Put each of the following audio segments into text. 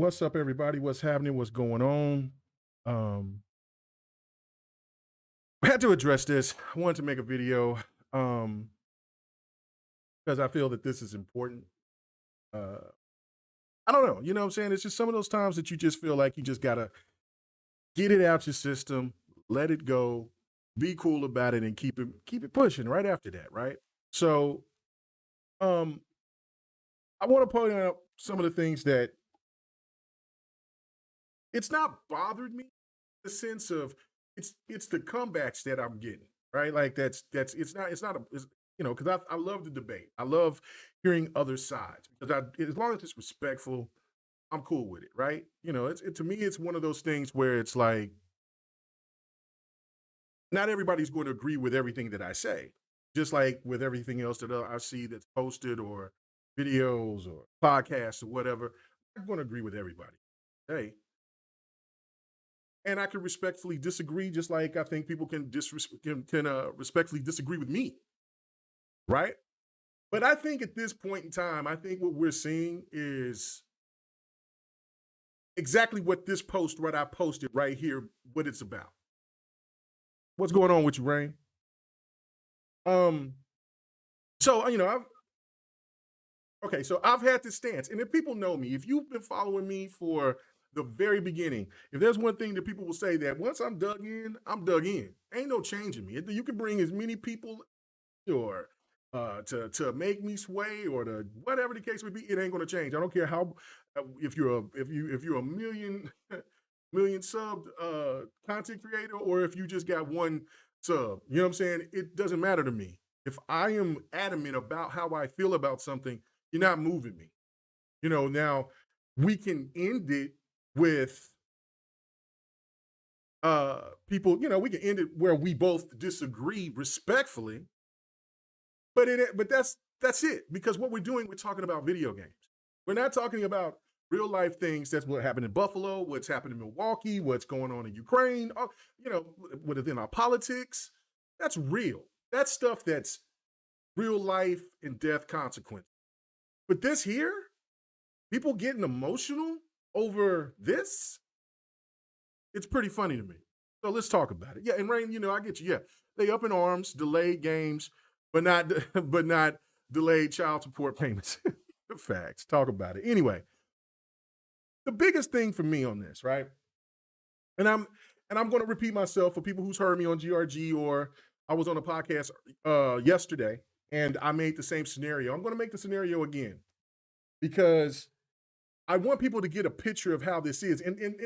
What's up, everybody? What's happening? What's going on? Um, I had to address this. I wanted to make a video um, because I feel that this is important. Uh, I don't know. You know what I'm saying? It's just some of those times that you just feel like you just gotta get it out your system, let it go, be cool about it, and keep it pushing right after that, right? So um, I want to point out some of the things that it's not bothered me, the sense of it's the comebacks that I'm getting, right? Like that's it's not a it's, because I love the debate. I love hearing other sides because as long as it's respectful, I'm cool with it, right? To me it's one of those things where it's like not everybody's going to agree with everything that I say. Just like with everything else that I see that's posted or videos or podcasts or whatever, I'm not going to agree with everybody. Hey, and I can respectfully disagree, just like I think people can respectfully disagree with me, right? But I think at this point in time, I think what we're seeing is exactly what this post, what I posted right here, what it's about. What's going on with you, Rain? Um, so I've had this stance, and if people know me, if you've been following me for the very beginning, if there's one thing that people will say that once I'm dug in, I'm dug in. Ain't no changing me. You can bring as many people or to make me sway or to whatever the case may be, it ain't going to change. I don't care how if you're a million subbed content creator or if you just got one sub. You know what I'm saying? It doesn't matter to me. If I am adamant about how I feel about something, you're not moving me. Now we can end it with people, we can end it where we both disagree respectfully, but that's it. Because what we're doing, we're talking about video games. We're not talking about real life things. That's what happened in Buffalo, what's happened in Milwaukee, what's going on in Ukraine, within our politics. That's real. That's stuff that's real life and death consequence. But this here, people getting emotional over this, it's pretty funny to me. So let's talk about it. Yeah, and Rain, I get you. Yeah, they up in arms, delayed games, but not but not delayed child support payments. Facts. Talk about it. Anyway, the biggest thing for me on this, right? And I'm going to repeat myself for people who's heard me on GRG or I was on a podcast yesterday and I made the same scenario. I'm going to make the scenario again because I want people to get a picture of how this is. And then,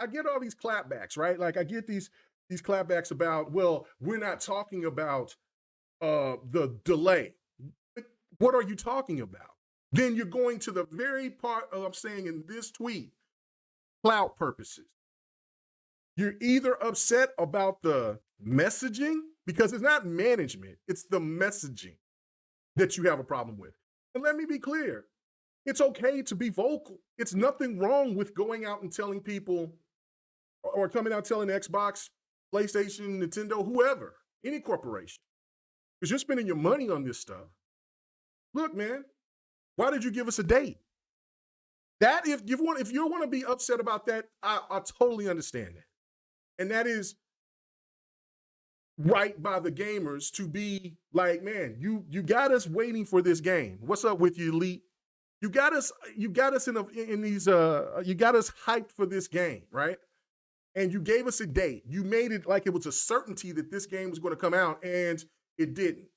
I get all these clapbacks, right? Like I get these clapbacks about, well, we're not talking about the delay. But what are you talking about? Then you're going to the very part of I'm saying in this tweet, clout purposes. You're either upset about the messaging, because it's not management, it's the messaging that you have a problem with. And let me be clear, it's okay to be vocal. It's nothing wrong with going out and telling people or coming out telling Xbox, PlayStation, Nintendo, whoever, any corporation, because you're spending your money on this stuff. Look, man, why did you give us a date? That if you want to be upset about that, I totally understand that. And that is right by the gamers to be like, man, you got us waiting for this game. What's up with you, Elite? You got us in these you got us hyped for this game, right? And you gave us a date. You made it like it was a certainty that this game was going to come out, and it didn't.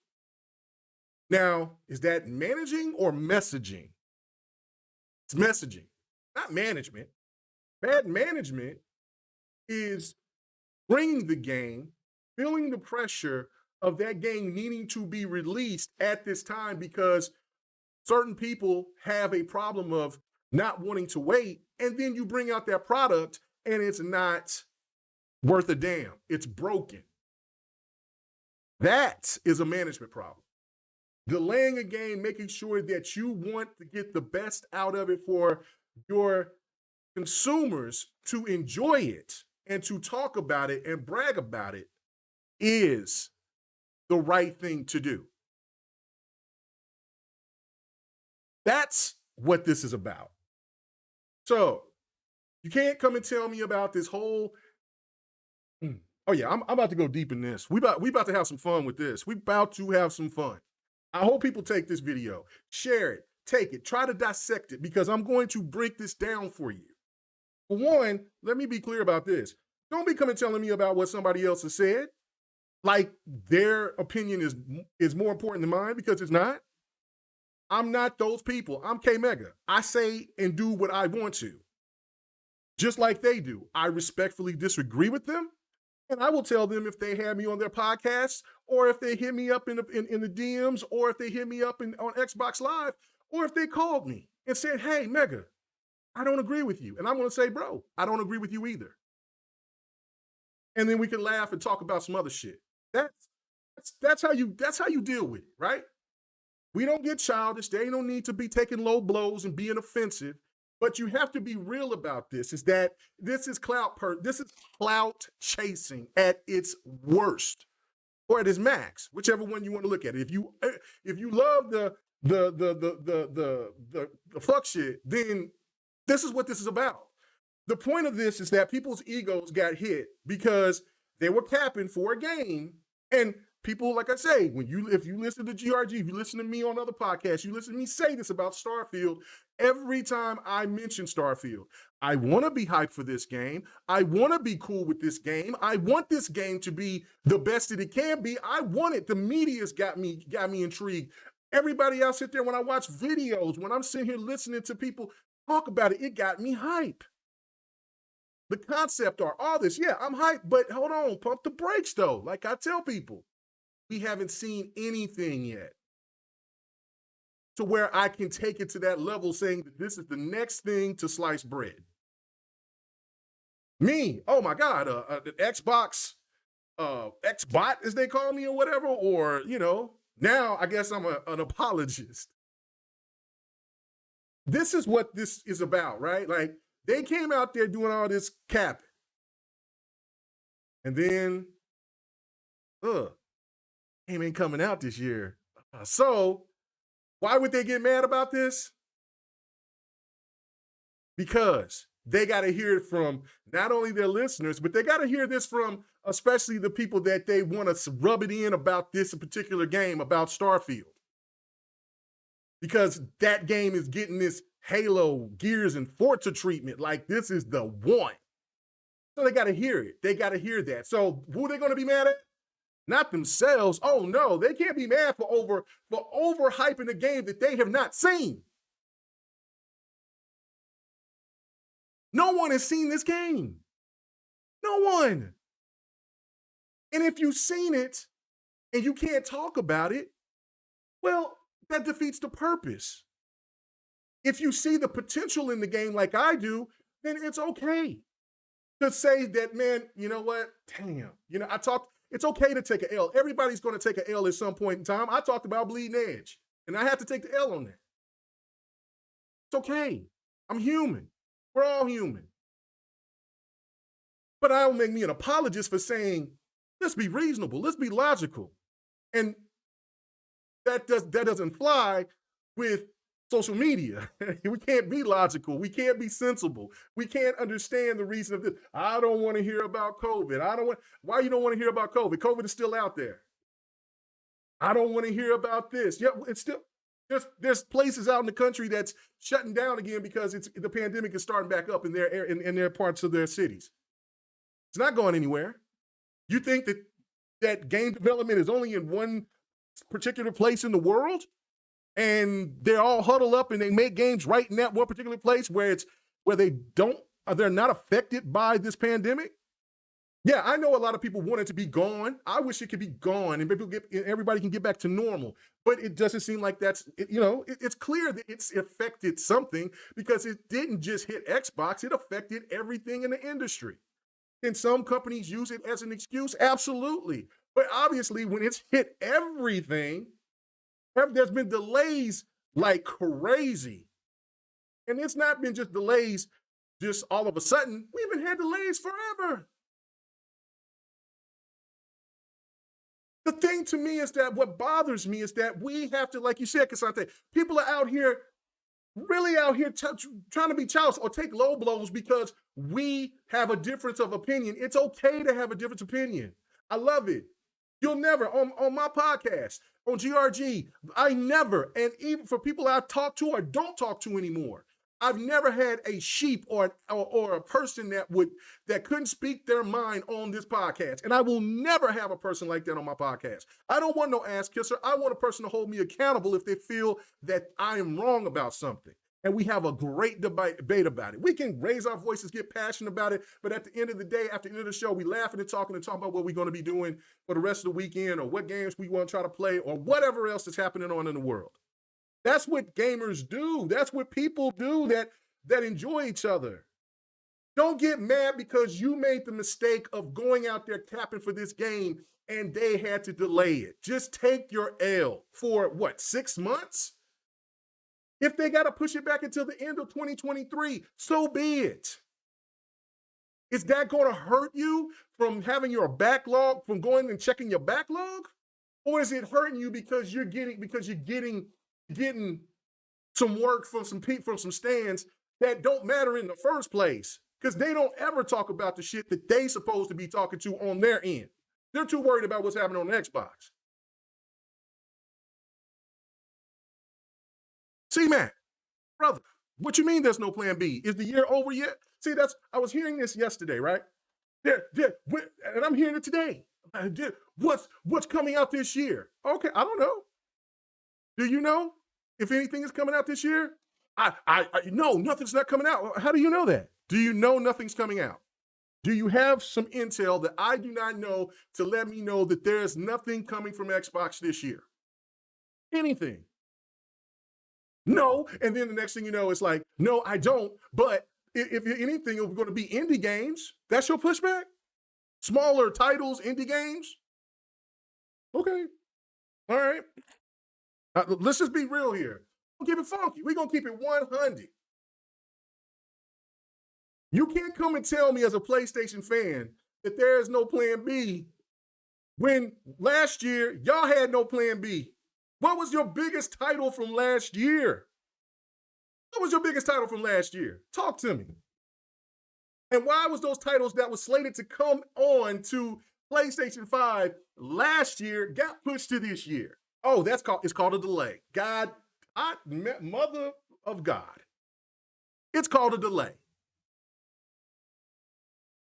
Now, is that managing or messaging? It's messaging, not management. Bad management is bringing the game, feeling the pressure of that game needing to be released at this time because certain people have a problem of not wanting to wait, and then you bring out that product and it's not worth a damn. It's broken. That is a management problem. Delaying a game, making sure that you want to get the best out of it for your consumers to enjoy it and to talk about it and brag about it is the right thing to do. That's what this is about. So you can't come and tell me about this whole. Oh yeah, I'm about to go deep in this. We about to have some fun with this. We about to have some fun. I hope people take this video, share it, take it, try to dissect it, because I'm going to break this down for you. For one, let me be clear about this. Don't be coming telling me about what somebody else has said, like their opinion is more important than mine, because it's not. I'm not those people. I'm K Mega. I say and do what I want to, just like they do. I respectfully disagree with them, and I will tell them if they have me on their podcast, or if they hit me up in the DMs, or if they hit me up on Xbox Live, or if they called me and said, "Hey, Mega, I don't agree with you," and I'm going to say, "Bro, I don't agree with you either." And then we can laugh and talk about some other shit. That's how you deal with it, right? We don't get childish. There ain't no need to be taking low blows and being offensive. But you have to be real about this. Is that this is clout chasing at its worst, or at its max, whichever one you want to look at it. If you love the fuck shit, then this is what this is about. The point of this is that people's egos got hit because they were capping for a game, and people, like I say, if you listen to GRG, if you listen to me on other podcasts, you listen to me say this about Starfield. Every time I mention Starfield, I want to be hyped for this game. I want to be cool with this game. I want this game to be the best that it can be. I want it. The media's got me intrigued. Everybody else sit there, when I watch videos, when I'm sitting here listening to people talk about it, it got me hype. The concept art, all this, yeah, I'm hyped, but hold on, pump the brakes though. Like I tell people, we haven't seen anything yet to where I can take it to that level, saying that this is the next thing to slice bread. Me, oh my God, the Xbox, Xbot as they call me or whatever, or, now I guess I'm an apologist. This is what this is about, right? Like, they came out there doing all this capping. And then, game ain't coming out this year. So, why would they get mad about this? Because they got to hear it from not only their listeners, but they got to hear this from especially the people that they want to rub it in about this particular game, about Starfield. Because that game is getting this Halo, Gears, and Forza treatment. Like, this is the one. So they got to hear it. They got to hear that. So who are they going to be mad at? Not themselves. Oh no, they can't be mad for overhyping a game that they have not seen. No one has seen this game. No one. And if you've seen it and you can't talk about it, well, that defeats the purpose. If you see the potential in the game like I do, then it's okay to say that, man, you know what? Damn. It's okay to take an L. Everybody's going to take an L at some point in time. I talked about Bleeding Edge, and I had to take the L on that. It's okay. I'm human. We're all human. But that don't make me an apologist for saying, let's be reasonable, let's be logical. And that doesn't fly with social media. We can't be logical. We can't be sensible. We can't understand the reason of this. I don't want to hear about COVID. Why you don't want to hear about COVID? COVID is still out there. I don't want to hear about this. Yeah, it's still, there's places out in the country that's shutting down again because the pandemic is starting back up in their parts of their cities. It's not going anywhere. You think that game development is only in one particular place in the world, and they're all huddled up and they make games right in that one particular place where they're not affected by this pandemic? Yeah, I know a lot of people want it to be gone. I wish it could be gone and everybody can get back to normal. But it doesn't seem like it's clear that it's affected something, because it didn't just hit Xbox, it affected everything in the industry. Can some companies use it as an excuse? Absolutely. But obviously, when it's hit everything, there's been delays like crazy. And it's not been just delays just all of a sudden. We've been had delays forever. The thing to me is that what bothers me is that we have to, like you said, Cassante, people are out here really out here trying to be childish or take low blows because we have a difference of opinion. It's okay to have a different opinion. I love it. You'll never, on my podcast, on GRG, I never, and even for people I talk to or don't talk to anymore, I've never had a sheep or a person that couldn't speak their mind on this podcast. And I will never have a person like that on my podcast. I don't want no ass kisser. I want a person to hold me accountable if they feel that I am wrong about something. And we have a great debate about it. We can raise our voices, get passionate about it, but at the end of the day, after the end of the show, we laughing and talking about what we're going to be doing for the rest of the weekend or what games we want to try to play or whatever else is happening on in the world. That's what gamers do. That's what people do that enjoy each other. Don't get mad because you made the mistake of going out there capping for this game and they had to delay it. Just take your L for what, 6 months? If they got to push it back until the end of 2023, so be it. Is that going to hurt you from having your backlog, from going and checking your backlog? Or is it hurting you because you're getting some work from some stands that don't matter in the first place? Because they don't ever talk about the shit that they supposed to be talking to on their end. They're too worried about what's happening on the Xbox. See, man, brother, what you mean there's no plan B? Is the year over yet? See, I was hearing this yesterday, right? And I'm hearing it today. What's coming out this year? Okay, I don't know. Do you know if anything is coming out this year? No, nothing's not coming out. How do you know that? Do you know nothing's coming out? Do you have some intel that I do not know to let me know that there's nothing coming from Xbox this year? Anything? No. And then the next thing you know, it's like, no, I don't. But if anything, it's going to be indie games. That's your pushback? Smaller titles, indie games? Okay. All right. Let's just be real here. We'll keep it funky. We're going to keep it 100. You can't come and tell me as a PlayStation fan that there is no plan B when last year y'all had no plan B. What was your biggest title from last year? What was your biggest title from last year? Talk to me. And why was those titles that was slated to come on to PlayStation 5 last year got pushed to this year? Oh, it's called a delay. Mother of God. It's called a delay.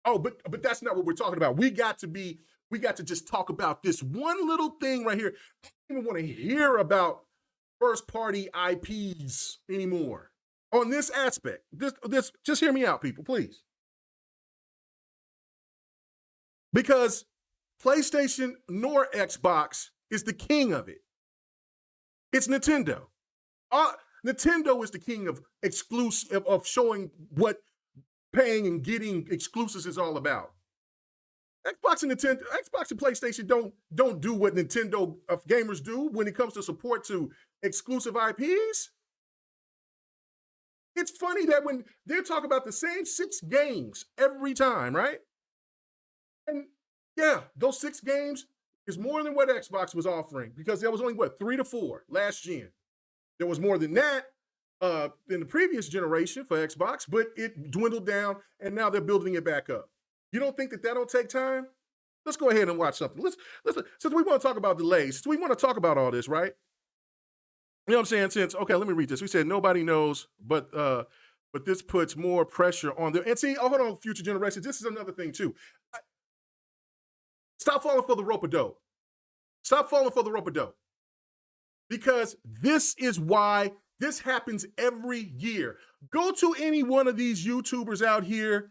Oh, but that's not what we're talking about. We got to just talk about this one little thing right here. I don't even want to hear about first-party IPs anymore on this aspect. Just hear me out, people, please. Because PlayStation nor Xbox is the king of it. It's Nintendo. Nintendo is the king of exclusive, of showing what paying and getting exclusives is all about. Xbox and PlayStation don't do what Nintendo gamers do when it comes to support to exclusive IPs. It's funny that when they're talking about the same 6 games every time, right? And yeah, those 6 games is more than what Xbox was offering because there was only, 3 to 4 last gen. There was more than that in the previous generation for Xbox, but it dwindled down and now they're building it back up. You don't think that don't take time? Let's go ahead and watch something. Let's since we want to talk about delays, since we want to talk about all this, right? You know what I'm saying? Okay, let me read this. We said nobody knows, but this puts more pressure on them. And see, hold on, future generations. This is another thing too. Stop falling for the rope-a-dope. Stop falling for the rope-a-dope. Because this is why this happens every year. Go to any one of these YouTubers out here,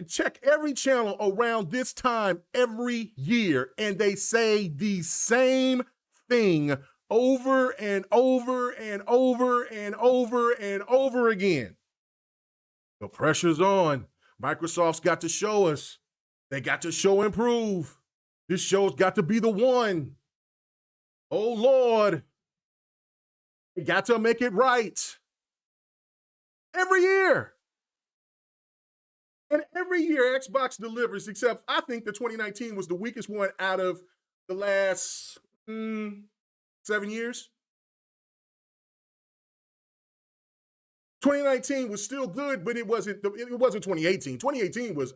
check every channel around this time every year, and they say the same thing over and over and over and over and over again. The pressure's on. Microsoft's got to show us. They got to show and prove. This show's got to be the one. Oh, Lord. They got to make it right. Every year. And every year Xbox delivers, except I think the 2019 was the weakest one out of the last 7 years. 2019 was still good, but it wasn't 2018. 2018 was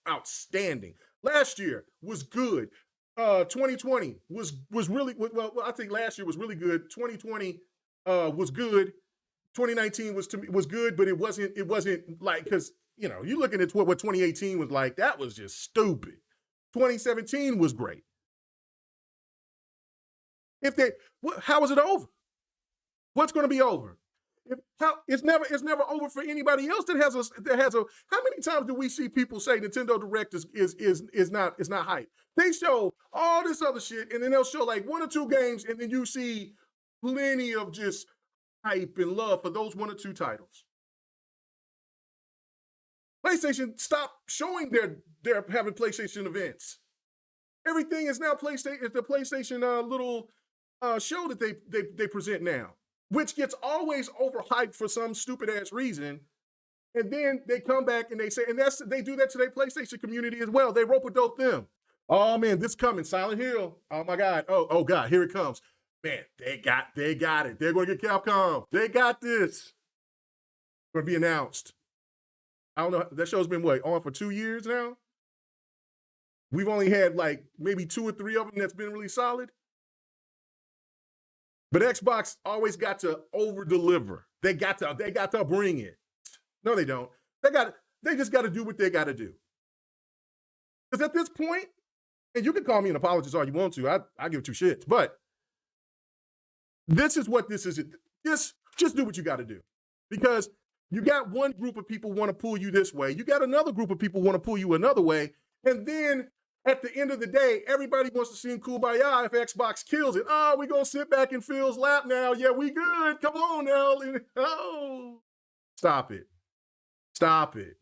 outstanding. Last year was good. 2020 was really well. I think last year was really good. 2020 was good. 2019 was good, but it wasn't like, because you're looking at what 2018 was like. That was just stupid. 2017 was great. How is it over? What's going to be over? It's never over for anybody else that has a. How many times do we see people say Nintendo Direct is not hype? They show all this other shit, and then they'll show like 1 or 2 games, and then you see plenty of just hype and love for those 1 or 2 titles. PlayStation stopped showing their having PlayStation events. Everything is now PlayStation. It's the PlayStation little show that they present now, which gets always overhyped for some stupid ass reason. And then they come back and they say, and they do that to their PlayStation community as well. They rope-a-dope them. Oh man, this coming, Silent Hill. Oh my God. Oh God, here it comes. Man, they got it. They're going to get Capcom. They got this. It's going to be announced. I don't know. That show's been on for 2 years now. We've only had like maybe 2 or 3 of them that's been really solid. But Xbox always got to over-deliver. They got to bring it. No, they don't. They just got to do what they got to do. Because at this point, and you can call me an apologist all you want to. I give 2 shits. But this is what this is. Just do what you got to do. Because you got one group of people want to pull you this way. You got another group of people want to pull you another way. And then at the end of the day, everybody wants to sing Kumbaya if Xbox kills it. Oh, we're going to sit back in Phil's lap now. Yeah, we good. Come on now. Oh, stop it. Stop it.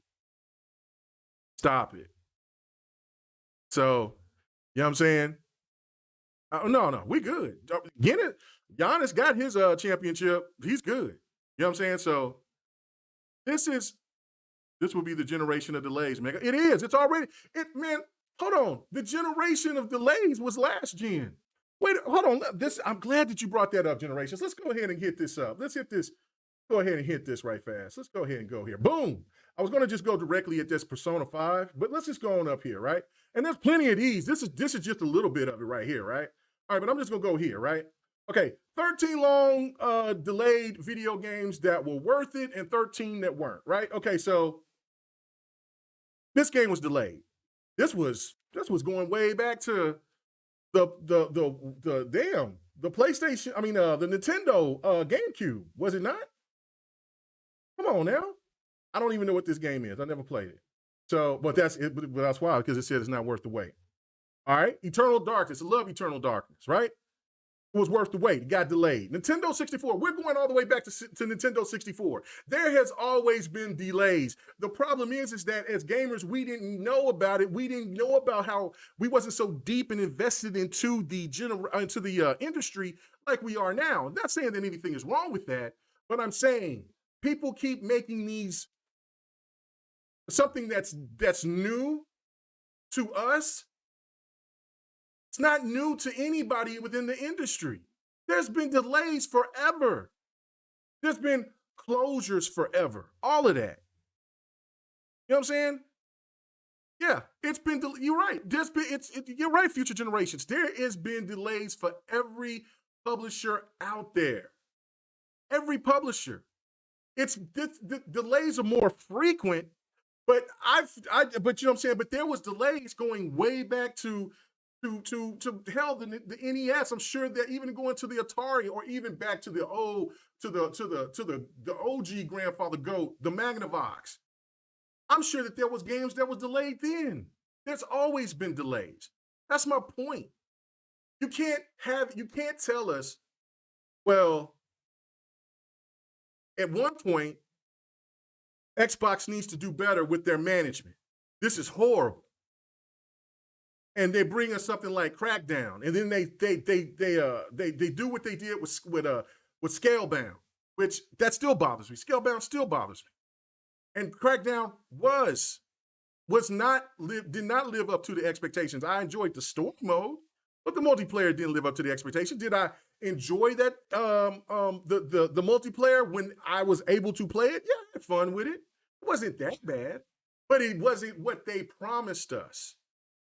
Stop it. So, you know what I'm saying? No, we good. Get it. Giannis got his championship. He's good. You know what I'm saying? So, this will be the generation of delays, man. It is. It's already, man, hold on. The generation of delays was last gen. Wait, hold on. I'm glad that you brought that up, generations. Let's go ahead and hit this up. Let's hit this. Go ahead and hit this right fast. Let's go ahead and go here. Boom. I was going to just go directly at this Persona 5, but let's just go on up here, right? And there's plenty of these. This is just a little bit of it right here, right? All right, but I'm just going to go here, right? Okay, 13 long delayed video games that were worth it and 13 that weren't, right? Okay, so this game was delayed. This was going way back to the PlayStation, the Nintendo GameCube, was it not? Come on now. I don't even know what this game is. I never played it. So, but that's it. But that's why, because it said it's not worth the wait. All right, Eternal Darkness. I love Eternal Darkness, right? It was worth the wait. It got delayed. Nintendo 64. We're going all the way back to Nintendo 64. There has always been delays. The problem is that as gamers, we didn't know about it. We didn't know about how we wasn't so deep and invested into the industry like we are now. I'm not saying that anything is wrong with that, but I'm saying people keep making these something that's new to us. It's not new to anybody within the industry. There's been delays forever. There's been closures forever. All of that. You know what I'm saying? Yeah, it's been. You're right. You're right. Future generations. There has been delays for every publisher out there. Every publisher. The delays are more frequent. But but you know what I'm saying? But there was delays going way back to hell the NES. I'm sure that even going to the Atari or even back to the OG grandfather GOAT, the Magnavox. I'm sure that there was games that was delayed then. There's always been delays. That's my point. You can't tell us, well, at one point, Xbox needs to do better with their management. This is horrible. And they bring us something like Crackdown, and then they do what they did with Scalebound, which that still bothers me. Scalebound still bothers me. And Crackdown did not live up to the expectations. I enjoyed the story mode, but the multiplayer didn't live up to the expectation. Did I enjoy that the multiplayer when I was able to play it. Yeah, I had fun with it. It wasn't that bad, but it wasn't what they promised us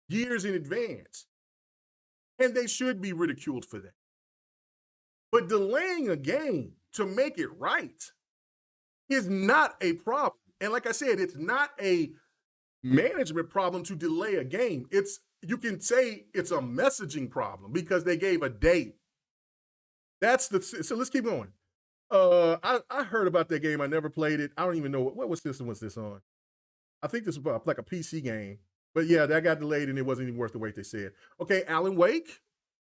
years in advance. And they should be ridiculed for that. But delaying a game to make it right is not a problem. And like I said, it's not a management problem to delay a game. You can say it's a messaging problem because they gave a date. So let's keep going. I heard about that game. I never played it. I don't even know what system was this on. I think this was like a PC game. But yeah, that got delayed and it wasn't even worth the wait, they said. Okay, Alan Wake,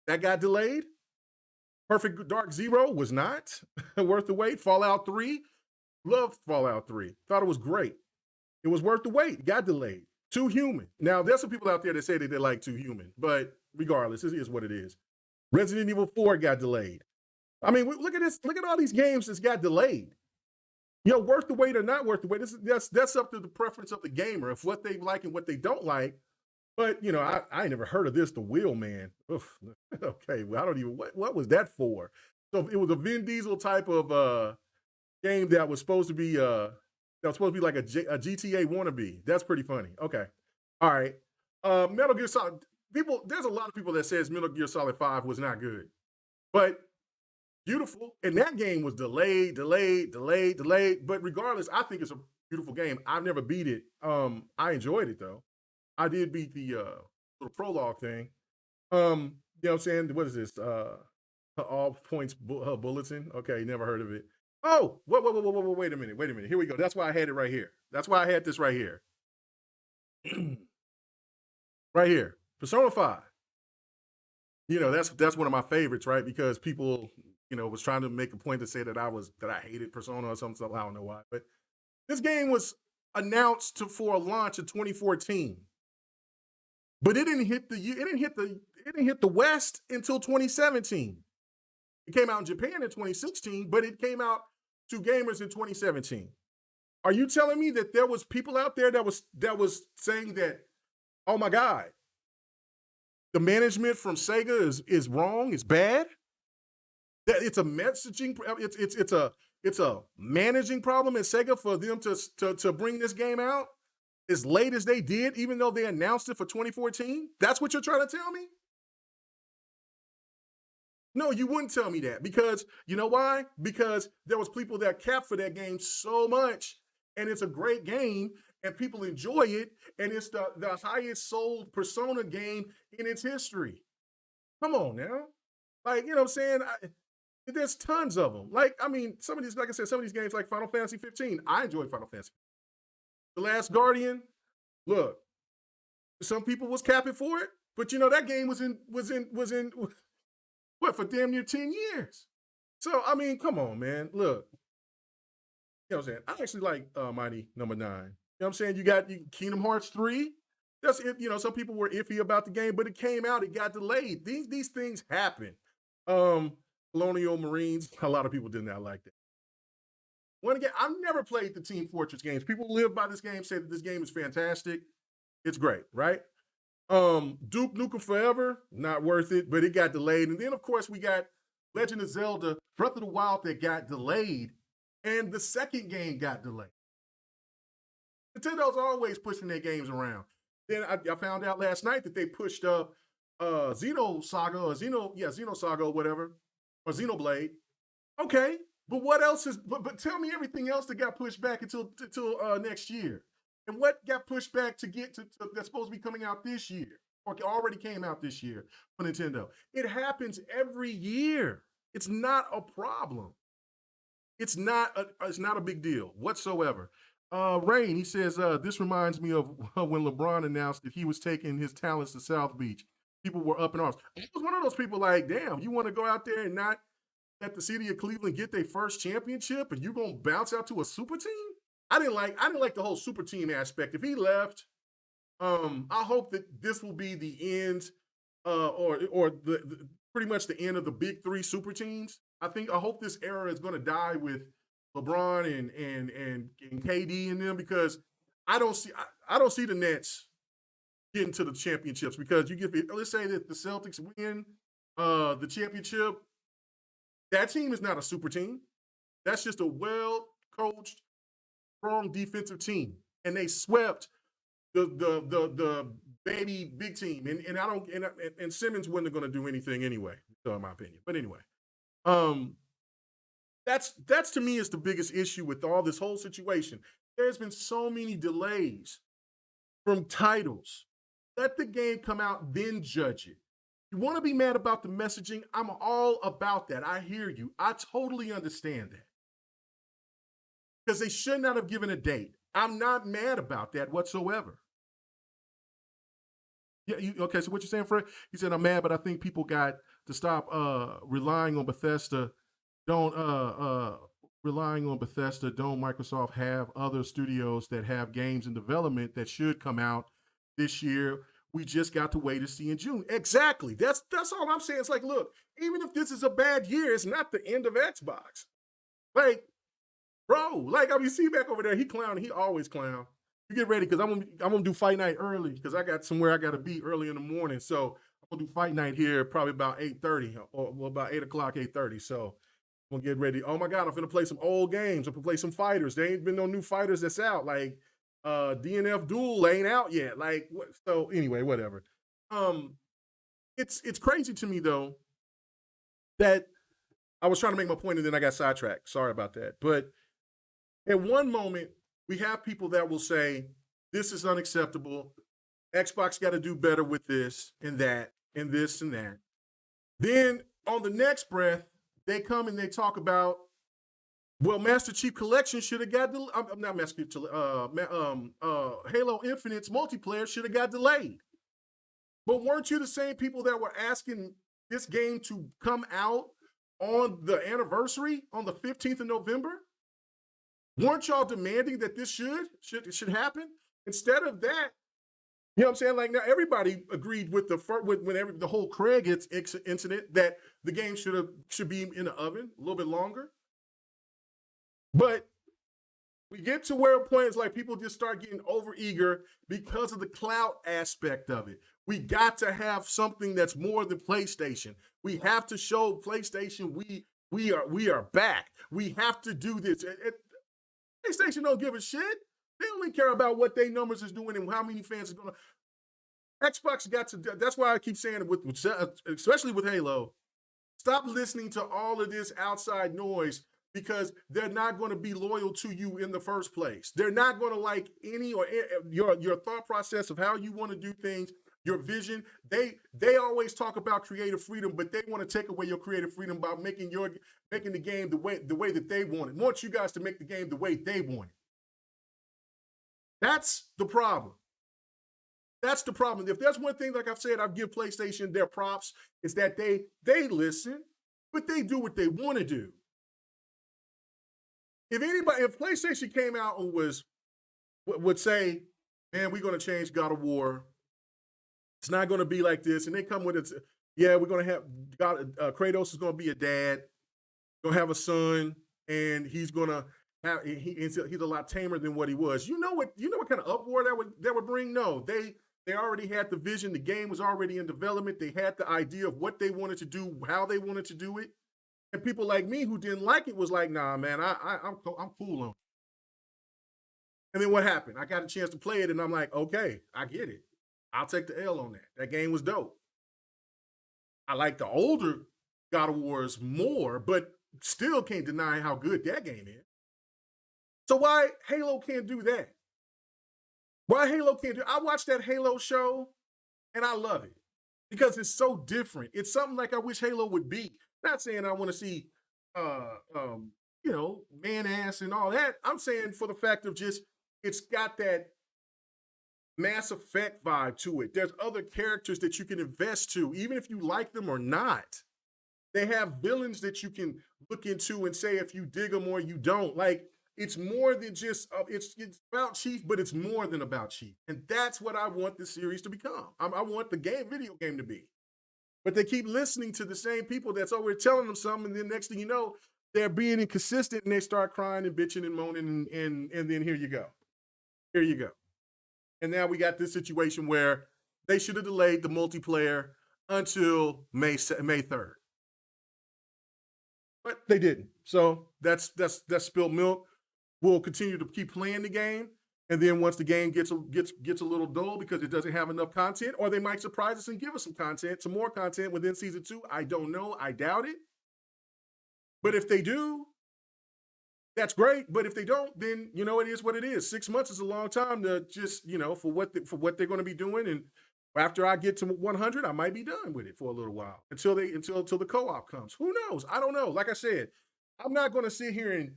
that got delayed. Perfect Dark Zero was not worth the wait. Fallout 3, loved Fallout 3. Thought it was great. It was worth the wait. Got delayed. Too Human. Now, there's some people out there that say that they like Too Human, but regardless, it is what it is. Resident Evil 4 got delayed. I mean, look at this. Look at all these games that's got delayed. You know, worth the wait or not worth the wait. That's up to the preference of the gamer, of what they like and what they don't like. But, you know, I never heard of this, The Wheelman. Oof. Okay, well, I don't even, what was that for? So it was a Vin Diesel type of game that was supposed to be like a GTA wannabe. That's pretty funny. Okay. All right. Metal Gear Solid. There's a lot of people that says Metal Gear Solid 5 was not good. But beautiful. And that game was delayed. But regardless, I think it's a beautiful game. I've never beat it. I enjoyed it though. I did beat the little prologue thing. You know what I'm saying? What is this? All points bulletin. Okay, never heard of it. Oh, wait a minute. Here we go. That's why I had it right here. That's why I had this right here. Right here. Persona 5. You know, that's one of my favorites, right? Because people, you know, was trying to make a point to say that I hated Persona or something. I don't know why. But this game was announced for a launch in 2014. But it didn't hit the West until 2017. It came out in Japan in 2016, but it came out to gamers in 2017. Are you telling me that there was people out there that was saying that, oh my God, the management from Sega is wrong, it's bad? That it's a messaging, it's a managing problem at Sega for them to bring this game out as late as they did, even though they announced it for 2014? That's what you're trying to tell me? No, you wouldn't tell me that, because you know why? Because there was people that capped for that game so much, and it's a great game, and people enjoy it, and it's the highest sold Persona game in its history. Come on now. Like, you know what I'm saying? There's tons of them. Like, I mean, some of these, like I said, some of these games like Final Fantasy 15, I enjoyed Final Fantasy. The Last Guardian, look, some people was capping for it, but you know, that game was in what, for damn near 10 years. So, I mean, come on, man. Look, you know what I'm saying? I actually like Mighty Number 9. You know what I'm saying? You got Kingdom Hearts 3. That's it. You know, some people were iffy about the game, but it came out, it got delayed. These things happen. Colonial Marines, a lot of people did not like that. One again, I've never played the Team Fortress games. People who live by this game say that this game is fantastic. It's great, right? Duke Nukem Forever, not worth it, but it got delayed. And then, of course, we got Legend of Zelda Breath of the Wild that got delayed, and the second game got delayed. Nintendo's always pushing their games around. Then I found out last night that they pushed up Xenosaga or whatever, or Xenoblade. Okay, but what else is? But tell me everything else that got pushed back until next year, and what got pushed back to get to that's supposed to be coming out this year, or already came out this year for Nintendo. It happens every year. It's not a problem. It's not a big deal whatsoever. Rain, he says, this reminds me of when LeBron announced that he was taking his talents to South Beach. People were up in arms. I was one of those people like, damn, you want to go out there and not let the city of Cleveland get their first championship, and you gonna bounce out to a super team? I didn't like the whole super team aspect. If he left, I hope that this will be the end, or the pretty much the end of the big three super teams. I hope this era is going to die with LeBron and KD and them, because I don't see the Nets getting to the championships, because let's say that the Celtics win the championship, That team is not a super team. That's just a well-coached, strong defensive team. And they swept the baby big team. And I don't and Simmons wasn't going to do anything anyway, so in my opinion. But anyway, um, that's to me is the biggest issue with all this whole situation. There's been so many delays from titles. Let the game come out, then judge it. You want to be mad about the messaging? I'm all about that. I hear you. I totally understand that. Because they should not have given a date. I'm not mad about that whatsoever. Yeah, okay, so what you're saying, Fred? He said, I'm mad, but I think people got to stop relying on Bethesda. Don't relying on Bethesda. Don't Microsoft have other studios that have games in development that should come out this year? We just got to wait to see in June. Exactly. That's all I'm saying. It's like, look, even if this is a bad year, it's not the end of Xbox. Like, bro, like I mean, see back over there, he clowning. He always clown. You get ready because I'm gonna do fight night early because I got somewhere I got to be early in the morning. So I'm gonna do fight night here probably about 8:30 or well, about 8 o'clock, 8:30. So I'm gonna get ready. Oh my God, I'm gonna play some old games. I'm gonna play some fighters. There ain't been no new fighters that's out. Like DNF Duel ain't out yet. Like so anyway, whatever. It's crazy to me though that I was trying to make my point and then I got sidetracked. Sorry about that. But at one moment, we have people that will say, this is unacceptable. Xbox got to do better with this and that and this and that. Then on the next breath, they come and they talk about, well, Master Chief Collection should have got, not Master Chief, Halo Infinite's multiplayer should have got delayed. But weren't you the same people that were asking this game to come out on the anniversary on the 15th of November? Weren't y'all demanding that this should happen? Instead of that, you know what I'm saying? Like now everybody agreed with the whole Craig incident that the game should be in the oven a little bit longer. But we get to where a point is like people just start getting overeager because of the clout aspect of it. We got to have something that's more than PlayStation. We have to show PlayStation we are back. We have to do this. PlayStation don't give a shit. They only care about what their numbers is doing and how many fans are going to. Xbox got to. That's why I keep saying it especially with Halo. Stop listening to all of this outside noise because they're not going to be loyal to you in the first place. They're not going to like any or your thought process of how you want to do things, your vision. They always talk about creative freedom, but they want to take away your creative freedom by making the game the way that they want it. Want you guys to make the game the way they want it. That's the problem. That's the problem. If there's one thing, like I've said, I've give PlayStation their props, is that they listen, but they do what they want to do. If PlayStation came out and would say, man, we're going to change God of War. It's not going to be like this. And they come with it. Yeah, we're going to have Kratos is going to be a dad, going to have a son, and he's going to have, he's a lot tamer than what he was. You know what kind of uproar that would bring? No, they already had the vision. The game was already in development. They had the idea of what they wanted to do, how they wanted to do it. And people like me who didn't like it was like, nah, man, I'm cool on it. And then what happened? I got a chance to play it, and I'm like, okay, I get it. I'll take the L on that. That game was dope. I like the older God of Wars more, but still can't deny how good that game is. So why Halo can't do that? Why Halo can't do? I watched that Halo show, and I love it because it's so different. It's something like I wish Halo would be. Not saying I want to see, man ass and all that. I'm saying for the fact of just it's got that Mass Effect vibe to it. There's other characters that you can invest to, even if you like them or not. They have villains that you can look into and say if you dig them or you don't. Like it's more than just it's about Chief, but it's more than about Chief, and that's what I want this series to become. I want the video game to be. But they keep listening to the same people that's always telling them something, and then next thing you know, they're being inconsistent, and they start crying and bitching and moaning, and then here you go. Here you go. And now we got this situation where they should have delayed the multiplayer until May 3rd. But they didn't. So that's spilled milk. We'll continue to keep playing the game. And then once the game gets a little dull because it doesn't have enough content, or they might surprise us and give us some more content within season 2. I don't know. I doubt it. But if they do, that's great. But if they don't, then it is what it is. 6 months is a long time to just for what they're going to be doing. And after I get to 100, I might be done with it for a little while until the co-op comes. Who knows? I don't know. Like I said, I'm not going to sit here and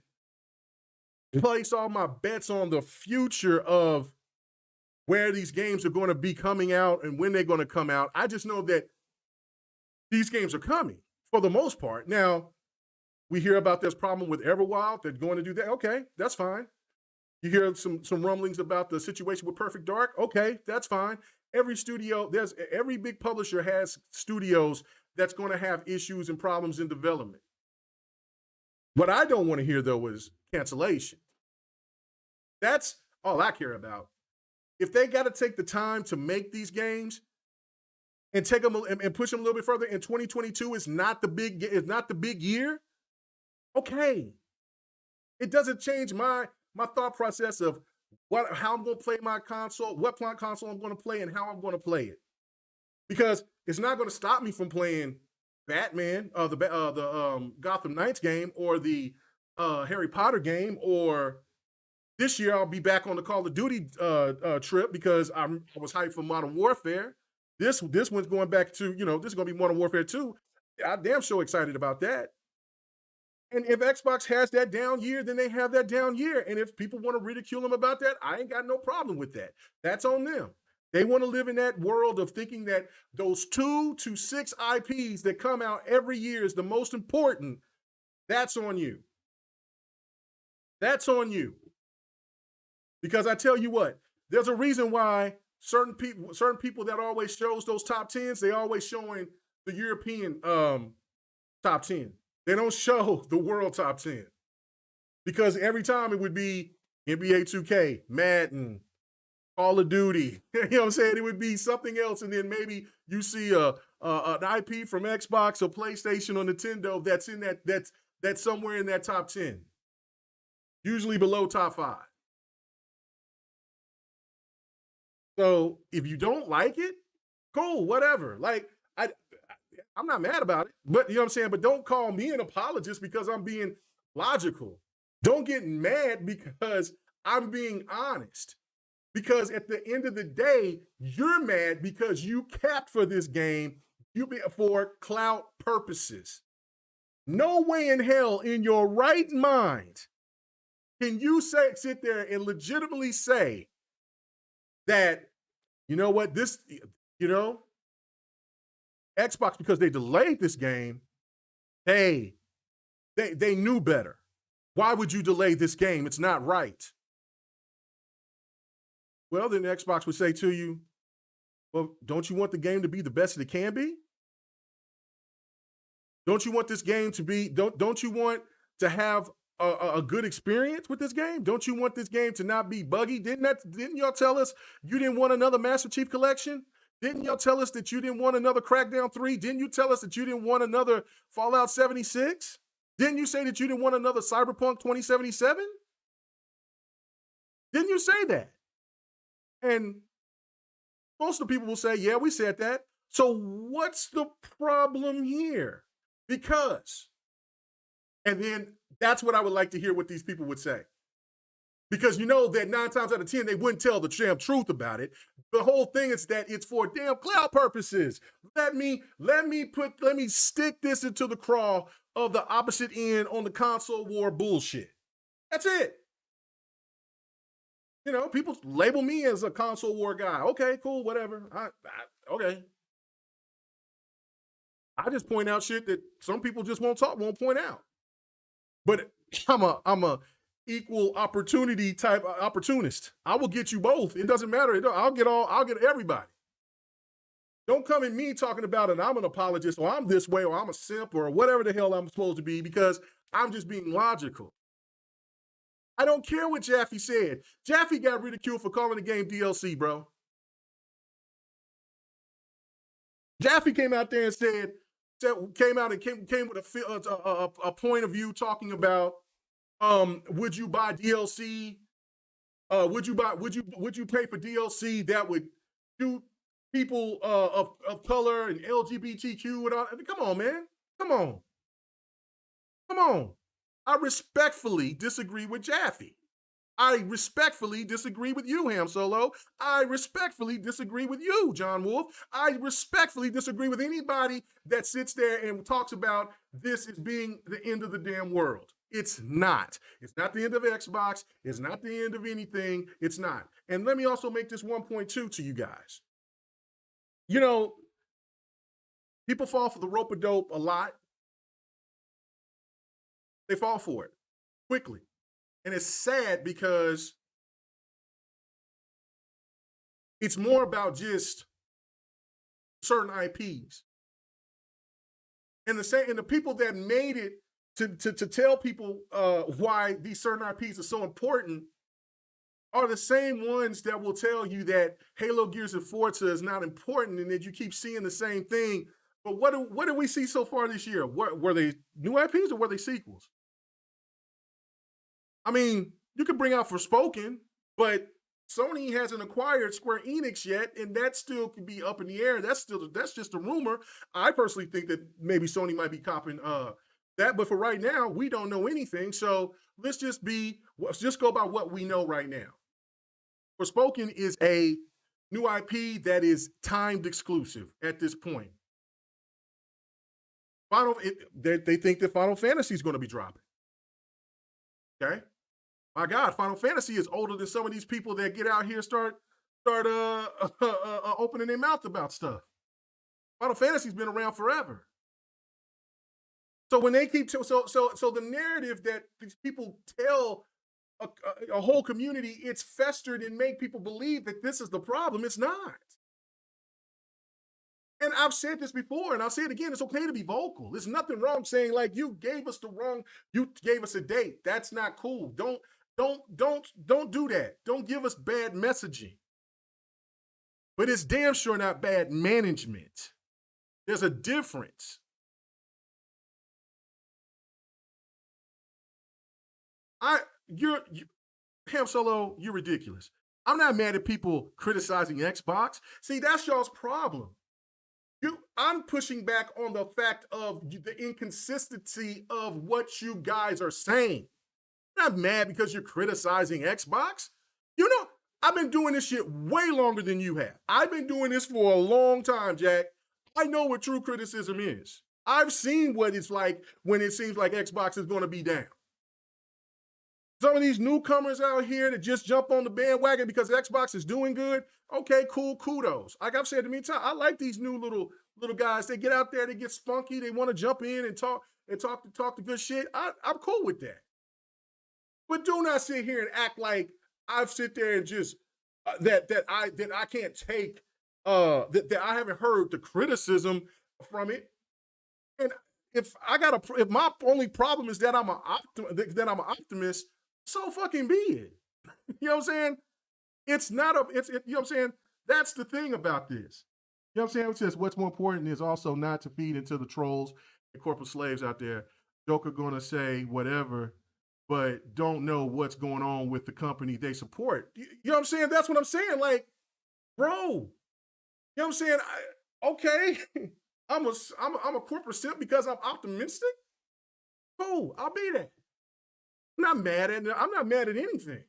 place all my bets on the future of where these games are going to be coming out and when they're going to come out. I just know that these games are coming for the most part. Now, we hear about this problem with Everwild. They're going to do that. Okay, that's fine. You hear some rumblings about the situation with Perfect Dark. Okay, that's fine. Every big publisher has studios that's going to have issues and problems in development. What I don't want to hear, though, is cancellation. That's all I care about. If they got to take the time to make these games and take them and push them a little bit further, and 2022 is not the big year, okay. It doesn't change my thought process of how I'm going to play my console, what console I'm going to play, and how I'm going to play it. Because it's not going to stop me from playing Batman, the Gotham Knights game, or the Harry Potter game, or this year I'll be back on the Call of Duty trip because I was hyped for Modern Warfare. This one's going back to, this is going to be Modern Warfare 2. I'm damn sure excited about that. And if Xbox has that down year, then they have that down year. And if people want to ridicule them about that, I ain't got no problem with that. That's on them. They want to live in that world of thinking that those 2 to 6 IPs that come out every year is the most important. That's on you. That's on you. Because I tell you what, there's a reason why certain people that always shows those top 10s, they always showing the European top 10. They don't show the world top 10. Because every time it would be NBA 2K, Madden, Call of Duty. You know what I'm saying? It would be something else, and then maybe you see an IP from Xbox or PlayStation or Nintendo that's in that's somewhere in that top 10. Usually below top 5. So if you don't like it, cool, whatever. Like I'm not mad about it, but you know what I'm saying? But don't call me an apologist because I'm being logical. Don't get mad because I'm being honest. Because at the end of the day, you're mad because you capped for this game for clout purposes. No way in hell in your right mind can you sit there and legitimately say that, you know what, Xbox, because they delayed this game, hey, they knew better. Why would you delay this game? It's not right. Well, then Xbox would say to you, well, don't you want the game to be the best that it can be? Don't you want this game to be, don't you want to have a good experience with this game? Don't you want this game to not be buggy? Didn't y'all tell us you didn't want another Master Chief Collection? Didn't y'all tell us that you didn't want another Crackdown 3? Didn't you tell us that you didn't want another Fallout 76? Didn't you say that you didn't want another Cyberpunk 2077? Didn't you say that? And most of the people will say, yeah, we said that. So what's the problem here? Because, and then that's what I would like to hear what these people would say. Because you know that 9 times out of 10, they wouldn't tell the damn truth about it. The whole thing is that it's for damn clout purposes. Let me stick this into the craw of the opposite end on the console war bullshit. That's it. You know, people label me as a console war guy. Okay, cool, whatever. Okay. I just point out shit that some people just won't point out. But I'm a equal opportunity type opportunist. I will get you both. It doesn't matter. I'll get everybody. Don't come at me talking about it. I'm an apologist, or I'm this way, or I'm a simp, or whatever the hell I'm supposed to be, because I'm just being logical. I don't care what Jaffe said. Jaffe got ridiculed for calling the game DLC, bro. Jaffe came out there and said came out and came with a point of view talking about would you buy DLC? Would you pay for DLC that would shoot people of color and LGBTQ and all? Come on, man. Come on. Come on. I respectfully disagree with Jaffe. I respectfully disagree with you, Ham Solo. I respectfully disagree with you, John Wolf. I respectfully disagree with anybody that sits there and talks about this as being the end of the damn world. It's not. It's not the end of Xbox. It's not the end of anything. It's not. And let me also make this 1.2 to you guys. You know, people fall for the rope-a-dope a lot. They fall for it quickly. And it's sad because it's more about just certain IPs. And the people that made it to tell people why these certain IPs are so important are the same ones that will tell you that Halo, Gears, and Forza is not important and that you keep seeing the same thing. But what did we see so far this year? Were they new IPs or were they sequels? I mean, you could bring out Forspoken, but Sony hasn't acquired Square Enix yet, and that still could be up in the air. That's just a rumor. I personally think that maybe Sony might be copping that, but for right now, we don't know anything. So let's just go by what we know right now. Forspoken is a new IP that is timed exclusive at this point. They think that Final Fantasy is going to be dropping. Okay. My God, Final Fantasy is older than some of these people that get out here start opening their mouth about stuff. Final Fantasy's been around forever. So when they keep so the narrative that these people tell a whole community, it's festered and make people believe that this is the problem. It's not. And I've said this before, and I'll say it again. It's okay to be vocal. There's nothing wrong saying like you gave us a date. That's not cool. Don't do that. Don't give us bad messaging. But it's damn sure not bad management. There's a difference. Ham Solo, you're ridiculous. I'm not mad at people criticizing Xbox. See, that's y'all's problem. I'm pushing back on the fact of the inconsistency of what you guys are saying. I'm not mad because you're criticizing Xbox. You know, I've been doing this shit way longer than you have. I've been doing this for a long time, Jack. I know what true criticism is. I've seen what it's like when it seems like Xbox is going to be down. Some of these newcomers out here that just jump on the bandwagon because Xbox is doing good. Okay, cool, kudos. Like I've said to me time, I like these new little guys. They get out there, they get spunky, they want to jump in and talk the good shit. I'm cool with that. But do not sit here and act like I've sit there and just that I can't take that I haven't heard the criticism from it. And if my only problem is that I'm an optimist, so fucking be it. You know what I'm saying? It's not you know what I'm saying? That's the thing about this. You know what I'm saying? It says what's more important is also not to feed into the trolls and corporate slaves out there. Joker gonna say whatever, but don't know what's going on with the company they support. You know what I'm saying? That's what I'm saying. Like, bro, you know what I'm saying? Okay, I'm a corporate simp because I'm optimistic. Cool, I'll be that. I'm not mad at anything.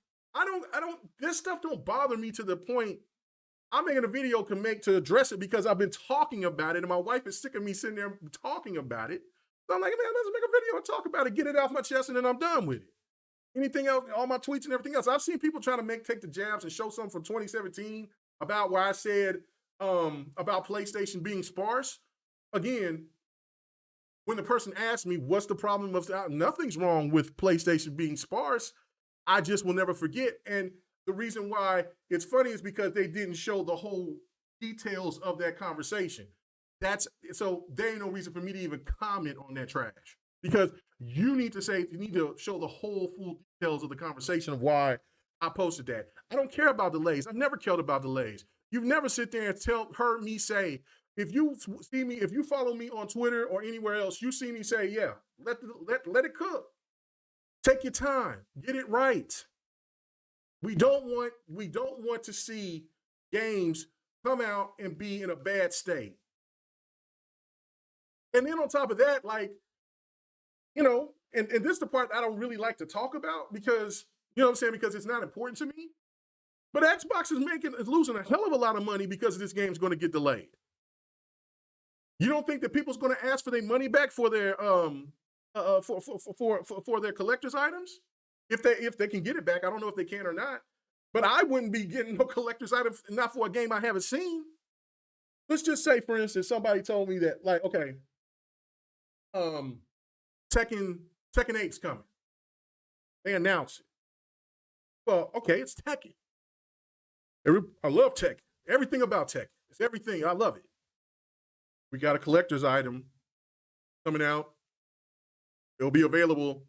This stuff don't bother me to the point I'm making a video to address it because I've been talking about it and my wife is sick of me sitting there talking about it. So I'm like, man, let's make a video and talk about it, get it off my chest, and then I'm done with it. Anything else, all my tweets and everything else. I've seen people trying to take the jabs and show something from 2017 about where I said about PlayStation being sparse. Again, when the person asked me, what's the problem of that? Nothing's wrong with PlayStation being sparse. I just will never forget. And the reason why it's funny is because they didn't show the whole details of that conversation. So there ain't no reason for me to even comment on that trash because you need to show the whole full details of the conversation of why I posted that. I don't care about delays. I've never cared about delays. You've never sit there and heard me say if you see me, if you follow me on Twitter or anywhere else, you see me say, yeah, let it cook. Take your time, get it right. We don't want to see games come out and be in a bad state. And then on top of that, like, and this is the part I don't really like to talk about because, you know what I'm saying, because it's not important to me. But Xbox is losing a hell of a lot of money because this game's going to get delayed. You don't think that people's going to ask for their money back for their for their collector's items if they can get it back? I don't know if they can or not, but I wouldn't be getting no collector's item not for a game I haven't seen. Let's just say, for instance, somebody told me that, like, okay, Tekken 8's coming. They announce it. Well, okay, it's Tekken. I love Tekken. Everything about Tekken. It's everything. I love it. We got a collector's item coming out. It'll be available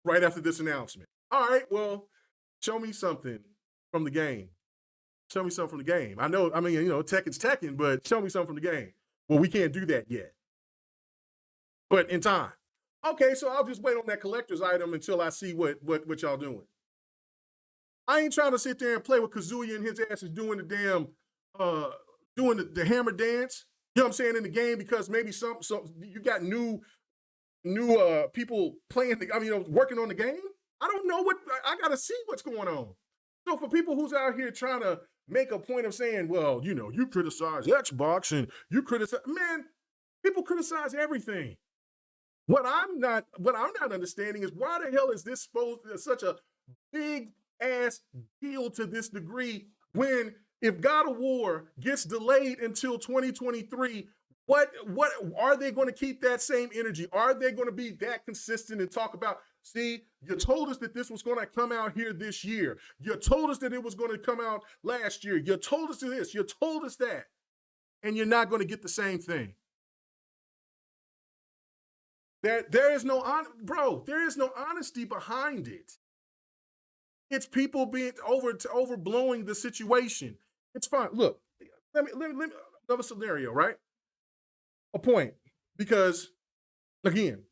right after this announcement. All right, well, show me something from the game. Show me something from the game. I mean, Tekken's Tekken, but show me something from the game. Well, we can't do that yet. But in time. Okay, so I'll just wait on that collector's item until I see what y'all doing. I ain't trying to sit there and play with Kazuya and his ass is doing the damn, doing the hammer dance. You know what I'm saying, in the game, because maybe some you got new people playing, working on the game. I don't know I got to see what's going on. So for people who's out here trying to make a point of saying, well, you criticize Xbox and you criticize, man, people criticize everything. What I'm not understanding is why the hell is this supposed to be such a big ass deal to this degree when if God of War gets delayed until 2023, what are they going to keep that same energy? Are they going to be that consistent and talk about, see, you told us that this was going to come out here this year. You told us that it was going to come out last year. You told us this, you told us that. And you're not going to get the same thing. There is no honesty behind it. It's people being overblowing the situation. It's fine. Look, let me another scenario, right? A point, because again,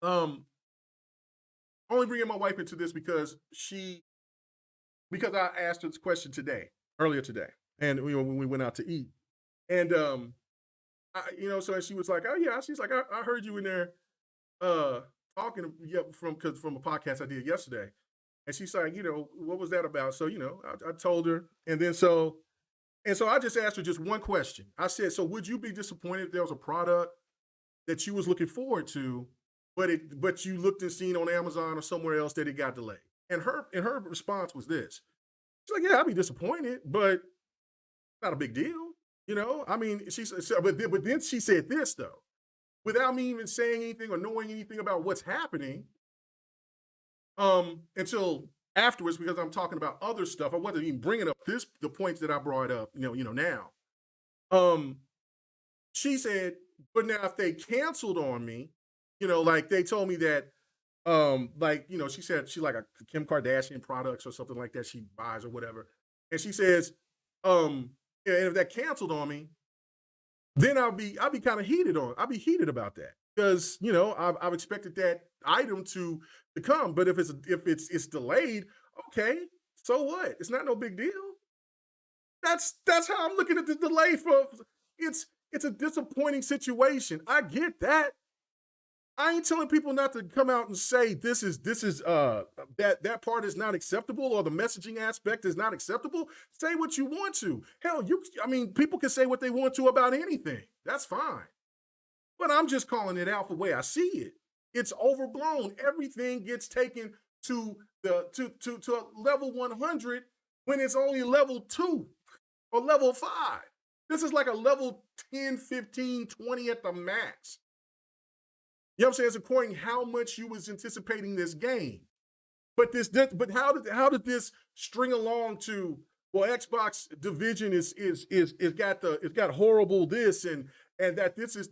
only bringing my wife into this because I asked her this question earlier today, and when we went out to eat, and so she was like, oh yeah, she's like, I heard you in there talking from a podcast I did yesterday. And she's like, what was that about? So, I told her. And so I just asked her just one question. I said, so would you be disappointed if there was a product that you was looking forward to, but you looked and seen on Amazon or somewhere else that it got delayed? And her response was this. She's like, yeah, I'd be disappointed, but not a big deal. I mean, she said, but then she said this though, without me even saying anything or knowing anything about what's happening, until afterwards, because I'm talking about other stuff. I wasn't even bringing up the points that I brought up, now. She said, but now if they canceled on me, like they told me that, she said she like a Kim Kardashian products or something like that she buys or whatever. And she says, and if that canceled on me, then I'll be kind of heated I'll be heated about that. Because I've expected that item to come, but if it's delayed, okay, so what? It's not no big deal. That's how I'm looking at the delay for. It's a disappointing situation. I get that. I ain't telling people not to come out and say this is that part is not acceptable or the messaging aspect is not acceptable. Say what you want to. Hell, people can say what they want to about anything. That's fine. But I'm just calling it out the way I see it. It's overblown. Everything gets taken to level 100 when it's only level 2 or level 5. This is like a level 10, 15, 20 at the max. You know what I'm saying? It's according how much you was anticipating this game. But how did this string along to, well, Xbox division is got horrible this and that this is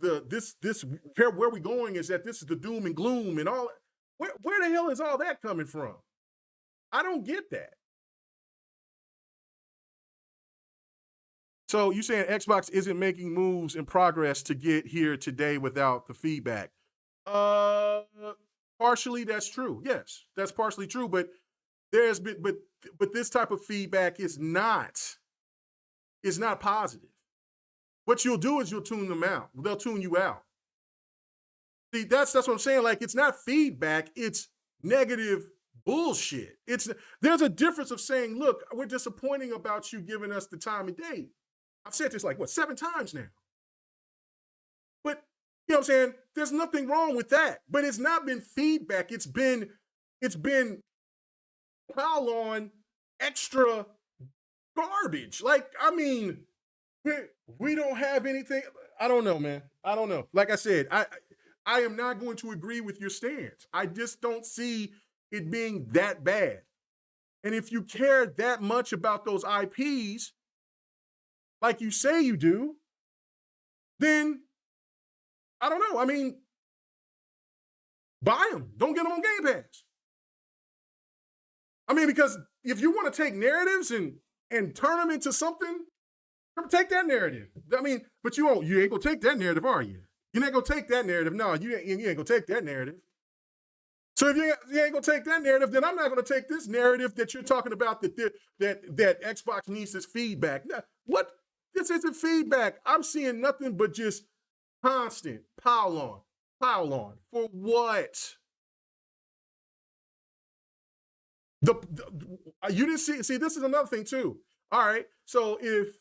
where we going is that this is the doom and gloom and all. Where the hell is all that coming from? I don't get that. So you saying Xbox isn't making moves in progress to get here today without the feedback? Uh, Partially that's true. Yes, that's partially true. But there's been, but this type of feedback is not positive. What you'll do is you'll tune them out. They'll tune you out. See, that's what I'm saying. Like, it's not feedback, it's negative bullshit. There's a difference of saying, look, we're disappointing about you giving us the time and date. I've said this like 7 times now. But you know what I'm saying? There's nothing wrong with that. But it's not been feedback. It's been pile on extra garbage. Like, I mean, we don't have anything. I don't know, man. I don't know. Like I said, I am not going to agree with your stance. I just don't see it being that bad. And if you care that much about those IPs, like you say you do, then I don't know. I mean, buy them. Don't get them on Game Pass. I mean, because if you want to take narratives and turn them into something, take that narrative. I mean, but you ain't gonna take that narrative, are you? You're not gonna take that narrative. No, you ain't gonna take that narrative. So if you ain't gonna take that narrative, then I'm not gonna take this narrative that you're talking about that Xbox needs this feedback. Now, what? This isn't feedback. I'm seeing nothing but just constant pile on. For what? You didn't see. This is another thing too. All right. So if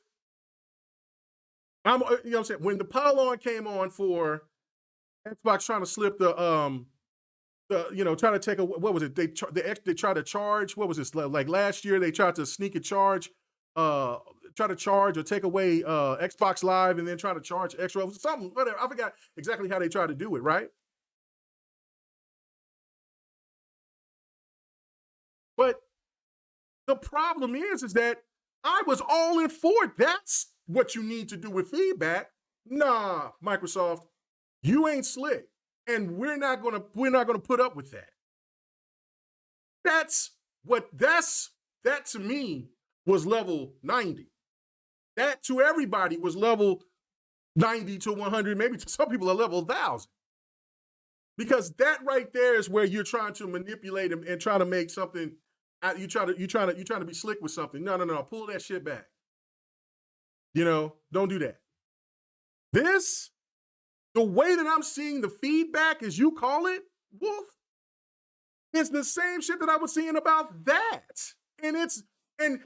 you know what I'm saying, when the pile on came on for Xbox trying to slip trying to take a, what was it? They tried to charge. What was this? Like last year, they tried to sneak a charge, try to charge or take away Xbox Live, and then try to charge extra something. Whatever. I forgot exactly how they tried to do it. Right. But the problem is that I was all in for it. That's what you need to do with feedback. Nah, Microsoft, you ain't slick, and we're not gonna put up with that. That to me was level 90. That to everybody was level 90 to 100, maybe to some people a level 1,000. Because that right there is where you're trying to manipulate them and try to make something. You're trying to be slick with something. No. Pull that shit back. Don't do that. The way that I'm seeing the feedback, as you call it, Wolf, it's the same shit that I was seeing about that. And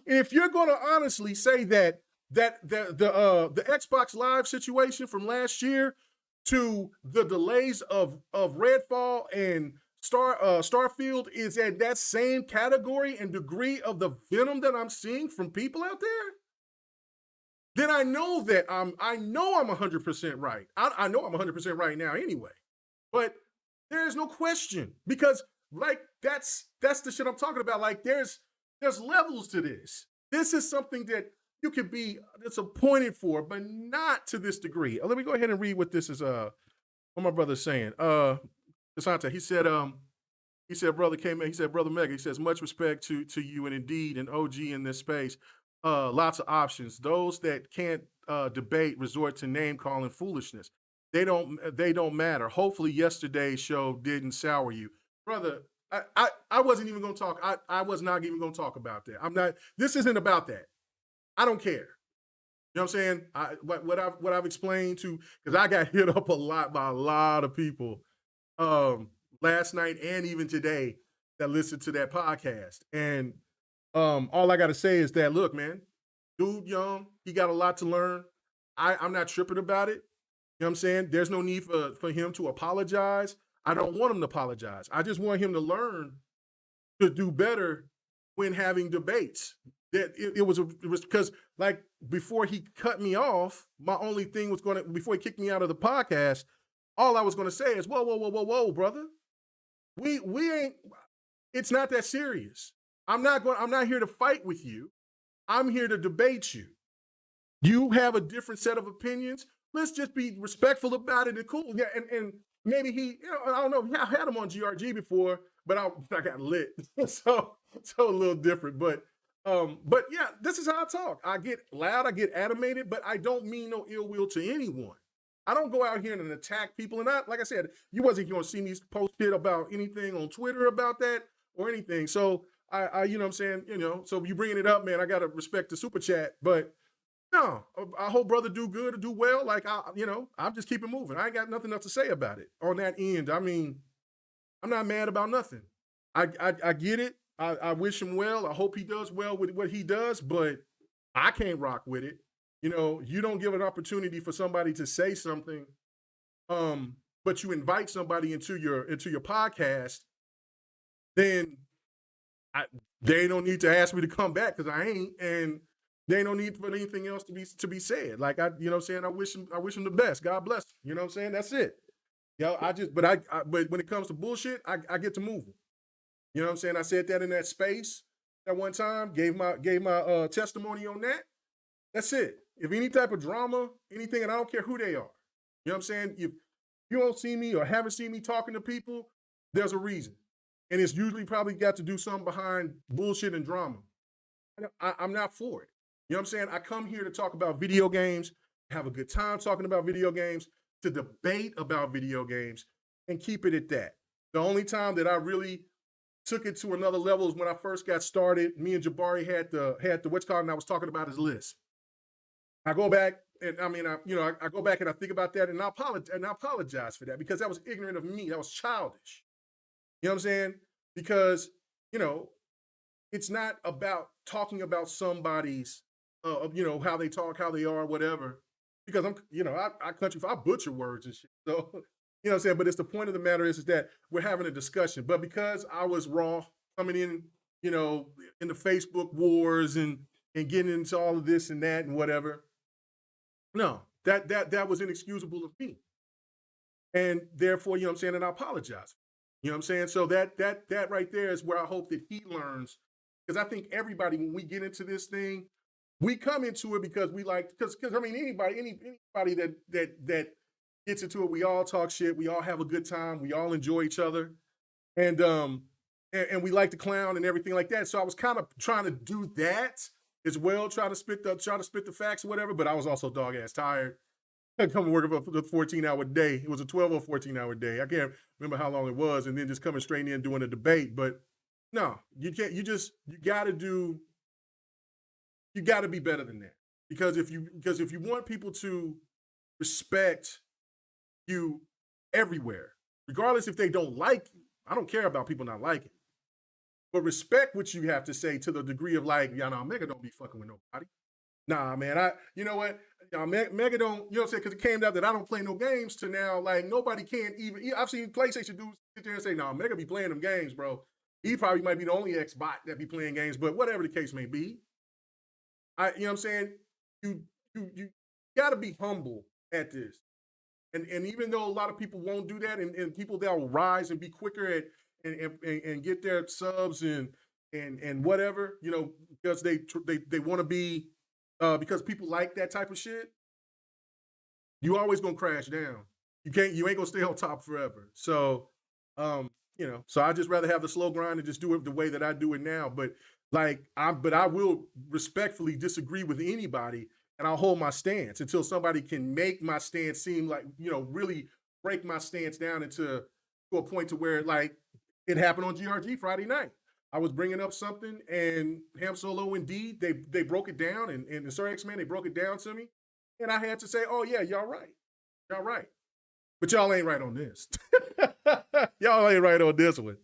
if you're going to honestly say that the Xbox Live situation from last year to the delays of Redfall and Starfield is at that same category and degree of the venom that I'm seeing from people out there, then I know that I'm 100% right. I know I'm 100% right now anyway. But there is no question, because like that's the shit I'm talking about. Like there's levels to this. This is something that you could be disappointed for, but not to this degree. Let me go ahead and read what this is. What my brother's saying. Desante, he said, brother came in, he said, brother Mega, he says, much respect to you, and indeed an OG in this space. Lots of options. Those that can't debate resort to name calling foolishness. They don't matter. Hopefully yesterday's show didn't sour you. Brother, I wasn't even gonna talk. I was not even gonna talk about that. This isn't about that. I don't care. You know what I'm saying? What I've explained to, because I got hit up a lot by a lot of people last night and even today that listened to that podcast. And all I got to say is that, look, man, dude young, he got a lot to learn. I'm not tripping about it. You know what I'm saying? There's no need for him to apologize. I don't want him to apologize. I just want him to learn to do better when having debates. That it was because, like, before he cut me off, my only thing was before he kicked me out of the podcast, all I was going to say is, whoa, brother. We ain't, it's not that serious. I'm not here to fight with you. I'm here to debate you. You have a different set of opinions. Let's just be respectful about it and cool. Yeah, and maybe I don't know. I had him on GRG before, but I got lit. so a little different. But But yeah, this is how I talk. I get loud, I get animated, but I don't mean no ill will to anyone. I don't go out here and attack people. And like I said, you wasn't going to see me post shit about anything on Twitter about that or anything. So you know what I'm saying? You know, so you bringing it up, man, I got to respect the super chat. But no, I hope brother do good or do well. Like, you know, I'm just keep it moving. I ain't got nothing else to say about it on that end. I mean, I'm not mad about nothing. I get it. I wish him well. I hope he does well with what he does, but I can't rock with it. You know, you don't give an opportunity for somebody to say something, but you invite somebody into your podcast, then they don't need to ask me to come back because I ain't, and they don't need for anything else to be said. Like you know what I'm saying? I wish him the best. God bless him. You know what I'm saying? That's it. Yo, but when it comes to bullshit, I get to move. You know what I'm saying? I said that in that space at one time, gave my testimony on that. That's it. If any type of drama, anything, and I don't care who they are, you know what I'm saying? If you don't see me or haven't seen me talking to people, there's a reason. And it's usually probably got to do something behind bullshit and drama. I'm not for it. You know what I'm saying? I come here to talk about video games, have a good time talking about video games, to debate about video games, and keep it at that. The only time that I really took it to another level is when I first got started. Me and Jabari had the what's called, and I was talking about his list. I go back and I go back and I think about that, and I apologize for that because that was ignorant of me. That was childish. You know what I'm saying? Because you know, it's not about talking about somebody's how they talk, how they are, whatever. Because I butcher words and shit. So you know what I'm saying? But it's the point of the matter is that we're having a discussion. But because I was raw coming in, you know, in the Facebook wars and getting into all of this and that and whatever. No, that was inexcusable of me. And therefore, you know what I'm saying, and I apologize. You know what I'm saying? So that right there is where I hope that he learns. Because I think everybody, when we get into this thing, we come into it because we like, because I mean, anybody that gets into it, we all talk shit, we all have a good time, we all enjoy each other, and we like to clown and everything like that. So I was kind of trying to do that as well, try to spit the facts or whatever. But I was also dog ass tired. I come to work for a 14-hour day. It was a 12 or 14-hour day. I can't remember how long it was, and then just coming straight in doing a debate. But no, you can't. You got to be better than that. Because if you want people to respect you everywhere, regardless if they don't like you, I don't care about people not liking. But respect what you have to say to the degree of like, Mega don't be fucking with nobody. Nah, man, you know what? Mega don't, you know what I'm saying? Because it came out that I don't play no games to now, like, nobody can't even, I've seen PlayStation dudes sit there and say, nah, Mega be playing them games, bro. He probably might be the only X-bot that be playing games, but whatever the case may be. You know what I'm saying? You got to be humble at this. And even though a lot of people won't do that, and people that will rise and be quicker at and get their subs and whatever, you know, because they want to be because people like that type of shit, you always gonna crash down. You ain't gonna stay on top forever. So so I just rather have the slow grind and just do it the way that I do it now. But I will respectfully disagree with anybody, and I'll hold my stance until somebody can make my stance seem like, really break my stance down to a point to where, like, it happened on GRG Friday night. I was bringing up something, and Ham Solo, indeed, they broke it down, and Sir X-Man, they broke it down to me, and I had to say, oh yeah, y'all right. But y'all ain't right on this. Y'all ain't right on this one.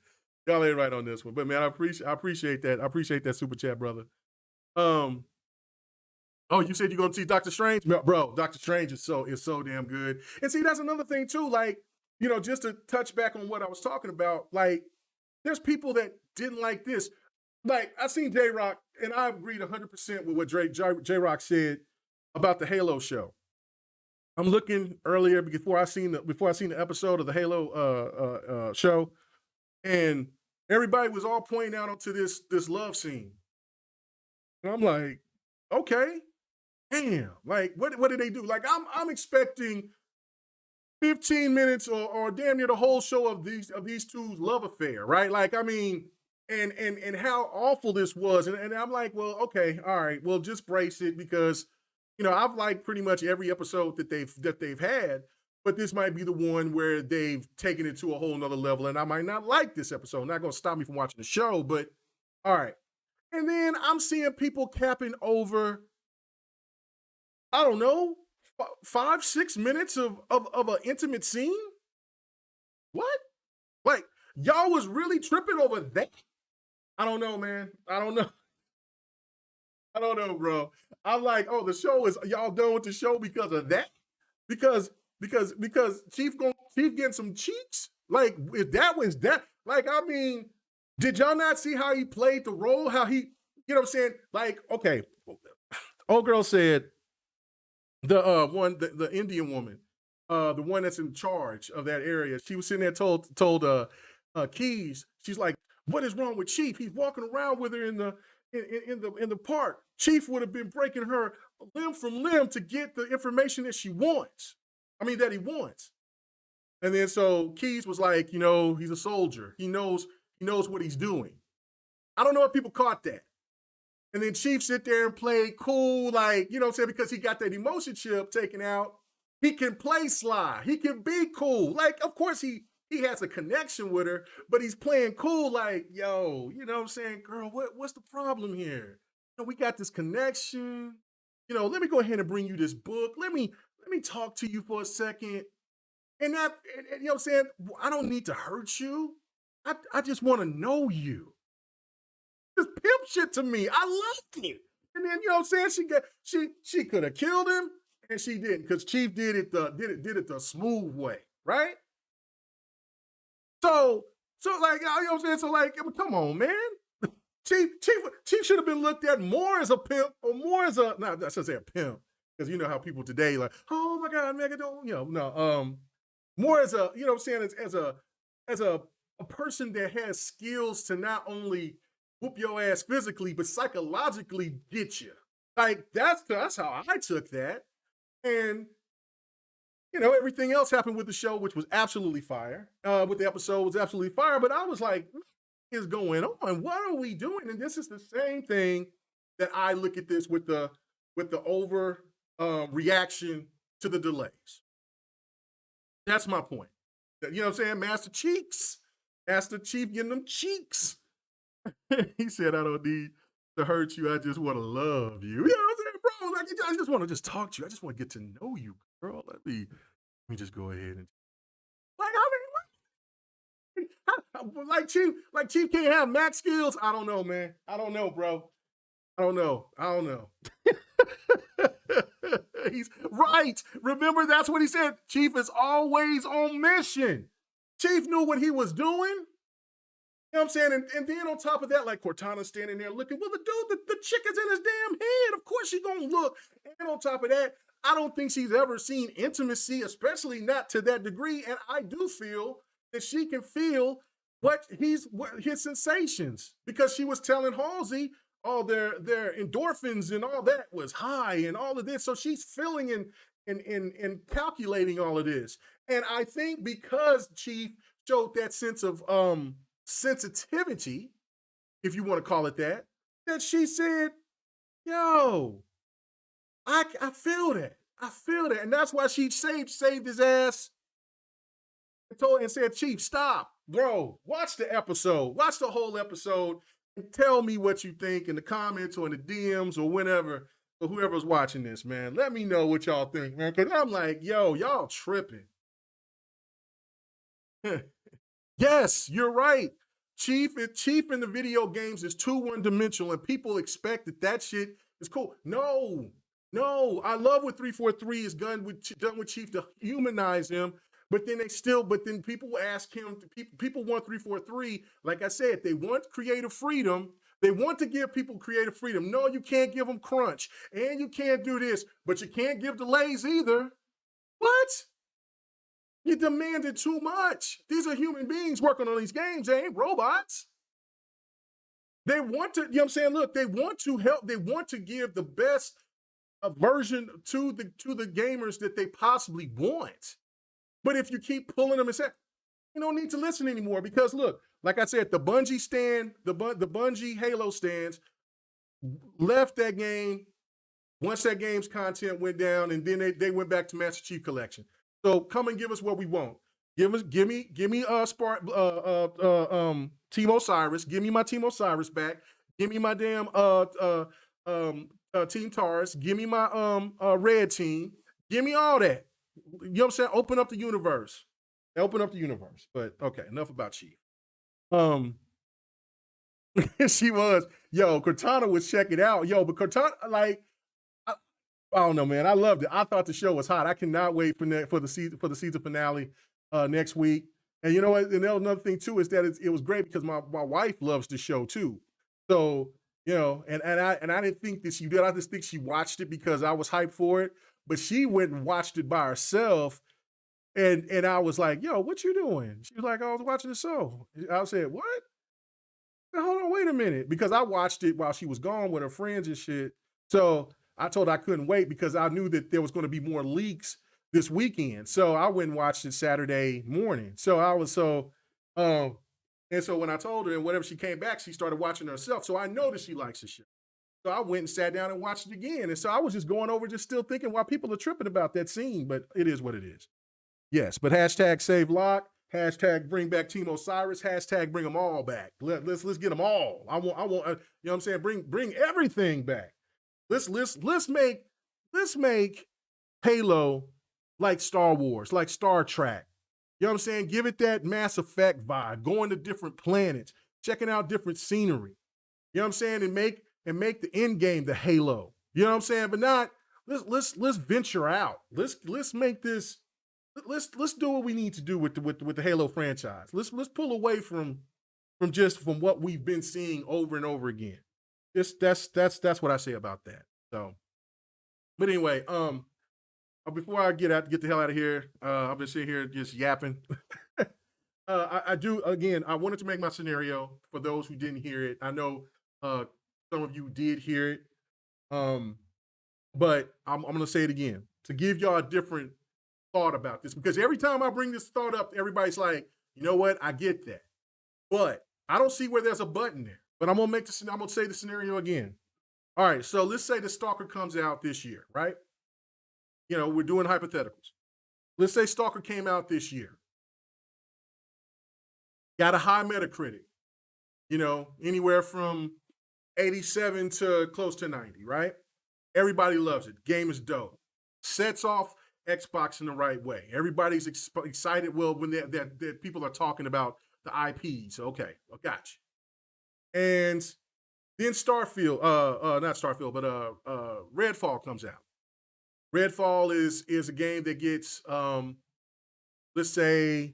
Y'all ain't right on this one. But man, I appreciate that. I appreciate that super chat, brother. Oh, you said you're gonna see Doctor Strange? Bro, Doctor Strange is so damn good. And see, that's another thing too. Like, just to touch back on what I was talking about, like, there's people that didn't like this. Like, I seen J-Rock, and I agreed 100% with what J-Rock said about the Halo show. I'm looking earlier before I seen the episode of the Halo show, and everybody was all pointing out onto this love scene. And I'm like, okay, damn, like what did they do? Like, I'm expecting 15 minutes or damn near the whole show of these two's love affair, right? Like, I mean, and how awful this was. And I'm like, well, okay, all right, well, just brace it because I've liked pretty much every episode that they've had, but this might be the one where they've taken it to a whole nother level, and I might not like this episode. Not gonna stop me from watching the show, but all right. And then I'm seeing people capping over, I don't know, 5-6 minutes of an intimate scene. What? Like, y'all was really tripping over that? I don't know, man. I don't know. I don't know, bro. I'm like, oh, the show is y'all done with the show because of that? Because Chief getting some cheeks? Like, if that was that, like, I mean, did y'all not see how he played the role? How he, you know what I'm saying? Like, okay, old girl said the Indian woman, the one that's in charge of that area. She was sitting there told Keys, she's like, what is wrong with Chief? He's walking around with her in the park. Chief would have been breaking her limb from limb to get the information that she wants. I mean, that he wants. And then so Keys was like, he's a soldier. He knows what he's doing. I don't know if people caught that. And then Chief sit there and play cool, like, you know what I'm saying? Because he got that emotion chip taken out. He can play sly. He can be cool. Like, of course, he has a connection with her, but he's playing cool like, yo, you know what I'm saying? Girl, what's the problem here? We got this connection. Let me go ahead and bring you this book. Let me talk to you for a second. And that, you know what I'm saying? I don't need to hurt you. I just want to know you. This pimp shit to me. I loved it. And then, you know what I'm saying? She could have killed him, and she didn't, because Chief did it the smooth way, right? So like, you know what I'm saying? So like, come on, man. Chief should have been looked at more as a pimp, or more as a, not I should say a pimp, because you know how people today like, oh my God, Mega don't, more as a, you know what I'm saying, as a person that has skills to not only whoop your ass physically, but psychologically get you. Like, that's how I took that. And everything else happened with the show, which was absolutely fire. With the episode was absolutely fire. But I was like, what is going on? What are we doing? And this is the same thing that I look at this with the over reaction to the delays. That's my point. You know what I'm saying? Master Chief getting them cheeks. He said, I don't need to hurt you. I just want to love you. You know what I'm saying, bro? Like, I just want to just talk to you. I just want to get to know you, girl. Let me just go ahead and, like, I mean, like Chief can't have max skills. I don't know, man. I don't know, bro. I don't know. He's right. Remember, that's what he said. Chief is always on mission. Chief knew what he was doing. You know what I'm saying? And then on top of that, like, Cortana's standing there looking, well, the dude, the chick is in his damn head. Of course she's going to look. And on top of that, I don't think she's ever seen intimacy, especially not to that degree. And I do feel that she can feel his sensations, because she was telling Halsey all their endorphins and all that was high and all of this. So she's feeling and calculating all of this. And I think because Chief showed that sense of sensitivity, if you want to call it that she said, yo, I feel that. I feel that. And that's why she saved his ass and said, Chief, stop, bro, watch the episode, watch the whole episode, and tell me what you think in the comments or in the DMs or whenever, or whoever's watching this, man. Let me know what y'all think, man, because I'm like, yo, y'all tripping. Yes, you're right. Chief in the video games is too one-dimensional, and people expect that shit is cool. No, I love what 343 is done with Chief to humanize him, but then people ask him, people want 343, like I said, they want creative freedom. They want to give people creative freedom. No, you can't give them crunch, and you can't do this, but you can't give delays either. What? You demanded too much. These are human beings working on these games. They ain't robots. They want to, you know what I'm saying? Look, they want to help. They want to give the best version to the gamers that they possibly want. But if you keep pulling them and saying, You don't need to listen anymore because look, like I said, the Bungie stand, the Bungie Halo stands left that game once that game's content went down, and then they went back to Master Chief Collection. So come and give us what we want. Give me Team Osiris. Give me my Team Osiris back. Give me my damn Team Taurus. Give me my red team. Give me all that. You know what I'm saying? Open up the universe. Open up the universe. But okay, enough about Chief. She was, yo, Cortana was checking out. Yo, but Cortana, like, I don't know, man. I loved it. I thought the show was hot. I cannot wait for the season finale next week. And you know what? And another thing too is that it was great because my wife loves the show too. So, you know, and I didn't think that she did. I just think she watched it because I was hyped for it. But she went and watched it by herself. And I was like, yo, what you doing? She was like, I was watching the show. I said, what? Hold on, wait a minute. Because I watched it while she was gone with her friends and shit. So I told her I couldn't wait because I knew that there was going to be more leaks this weekend. So I went and watched it Saturday morning. So I was and so when I told her and whenever she came back, she started watching herself. So I know that she likes the show. So I went and sat down and watched it again. And so I was just going over, just still thinking why people are tripping about that scene, but it is what it is. Yes, but hashtag save Locke, hashtag bring back Team Osiris, hashtag bring them all back. Let's get them all. I want, you know what I'm saying? Bring everything back. Let's make Halo like Star Wars, like Star Trek. You know what I'm saying? Give it that Mass Effect vibe, going to different planets, checking out different scenery. You know what I'm saying? And make the end game the Halo. You know what I'm saying? But not let's venture out. Let's make this. Let's do what we need to do with the Halo franchise. Let's pull away from what we've been seeing over and over again. That's what I say about that. So, but anyway, before I get the hell out of here, I've been sitting here just yapping. I do again. I wanted to make my scenario for those who didn't hear it. I know some of you did hear it, but I'm going to say it again to give y'all a different thought about this, because every time I bring this thought up, everybody's like, you know what? I get that, but I don't see where there's a button there. But I'm gonna say the scenario again. All right, so let's say the Stalker comes out this year, right? You know, we're doing hypotheticals. Let's say Stalker came out this year. Got a high Metacritic, you know, anywhere from 87 to close to 90, right? Everybody loves it. Game is dope. Sets off Xbox in the right way. Everybody's excited. Well, when that people are talking about the IPs. Okay, I got you. And then Starfield, not Starfield, but Redfall comes out. Redfall is a game that gets, let's say,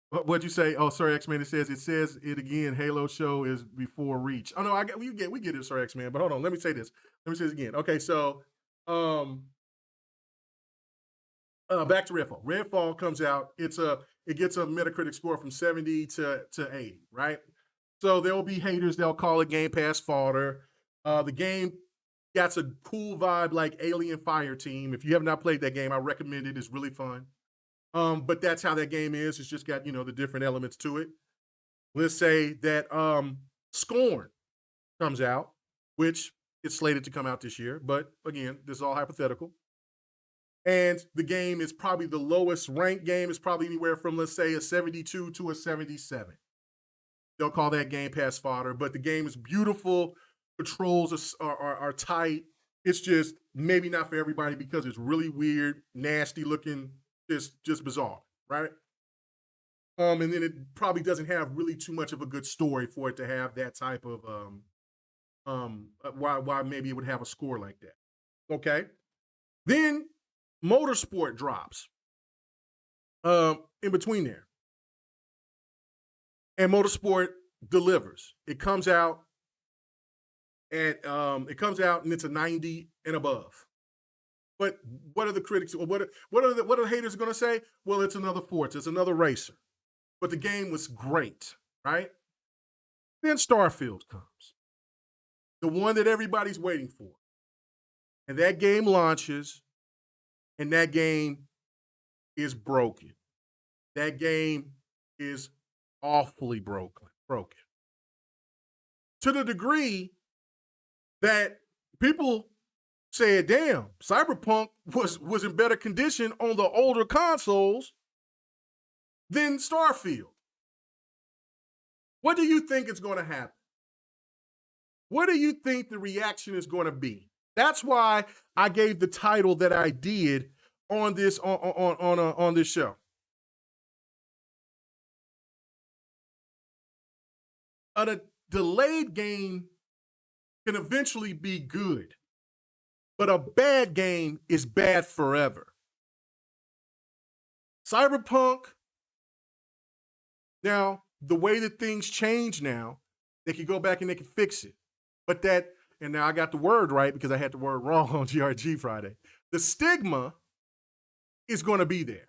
what'd you say? Oh, sorry, X-Man. It says it again. Halo show is before Reach. Oh no, we get it. Sorry, X-Man. But hold on, let me say this. Let me say this again. Okay, so back to Redfall. Redfall comes out. It gets a Metacritic score from 70 to 80, right? So there'll be haters. They'll call it Game Pass fodder. The game got a cool vibe like Alien Fireteam. If you have not played that game, I recommend it. It's really fun. But that's how that game is. It's just got, you know, the different elements to it. Let's say that Scorn comes out, which it's slated to come out this year. But again, this is all hypothetical. And the game is probably the lowest ranked game. It's probably anywhere from, let's say, a 72 to a 77. They'll call that Game Pass fodder. But the game is beautiful. Controls are tight. It's just maybe not for everybody because it's really weird, nasty looking, just bizarre, right? And then it probably doesn't have really too much of a good story for it to have that type of why maybe it would have a score like that. Okay. Then Motorsport drops in between there. And Motorsport delivers. It comes out and it's a 90 and above. But what are the critics, or what are the haters going to say? Well, it's another Forza, it's another racer. But the game was great, right? Then Starfield comes. The one that everybody's waiting for. And that game launches, and that game is broken. that game is awfully broken. To the degree that people said, damn, Cyberpunk was in better condition on the older consoles than Starfield. What do you think is going to happen? What do you think the reaction is going to be? That's why I gave the title that I did on this on this show. A delayed game can eventually be good, but a bad game is bad forever. Cyberpunk, now, the way that things change now, they can go back and they can fix it. But and now I got the word right because I had the word wrong on GRG Friday. The stigma is going to be there.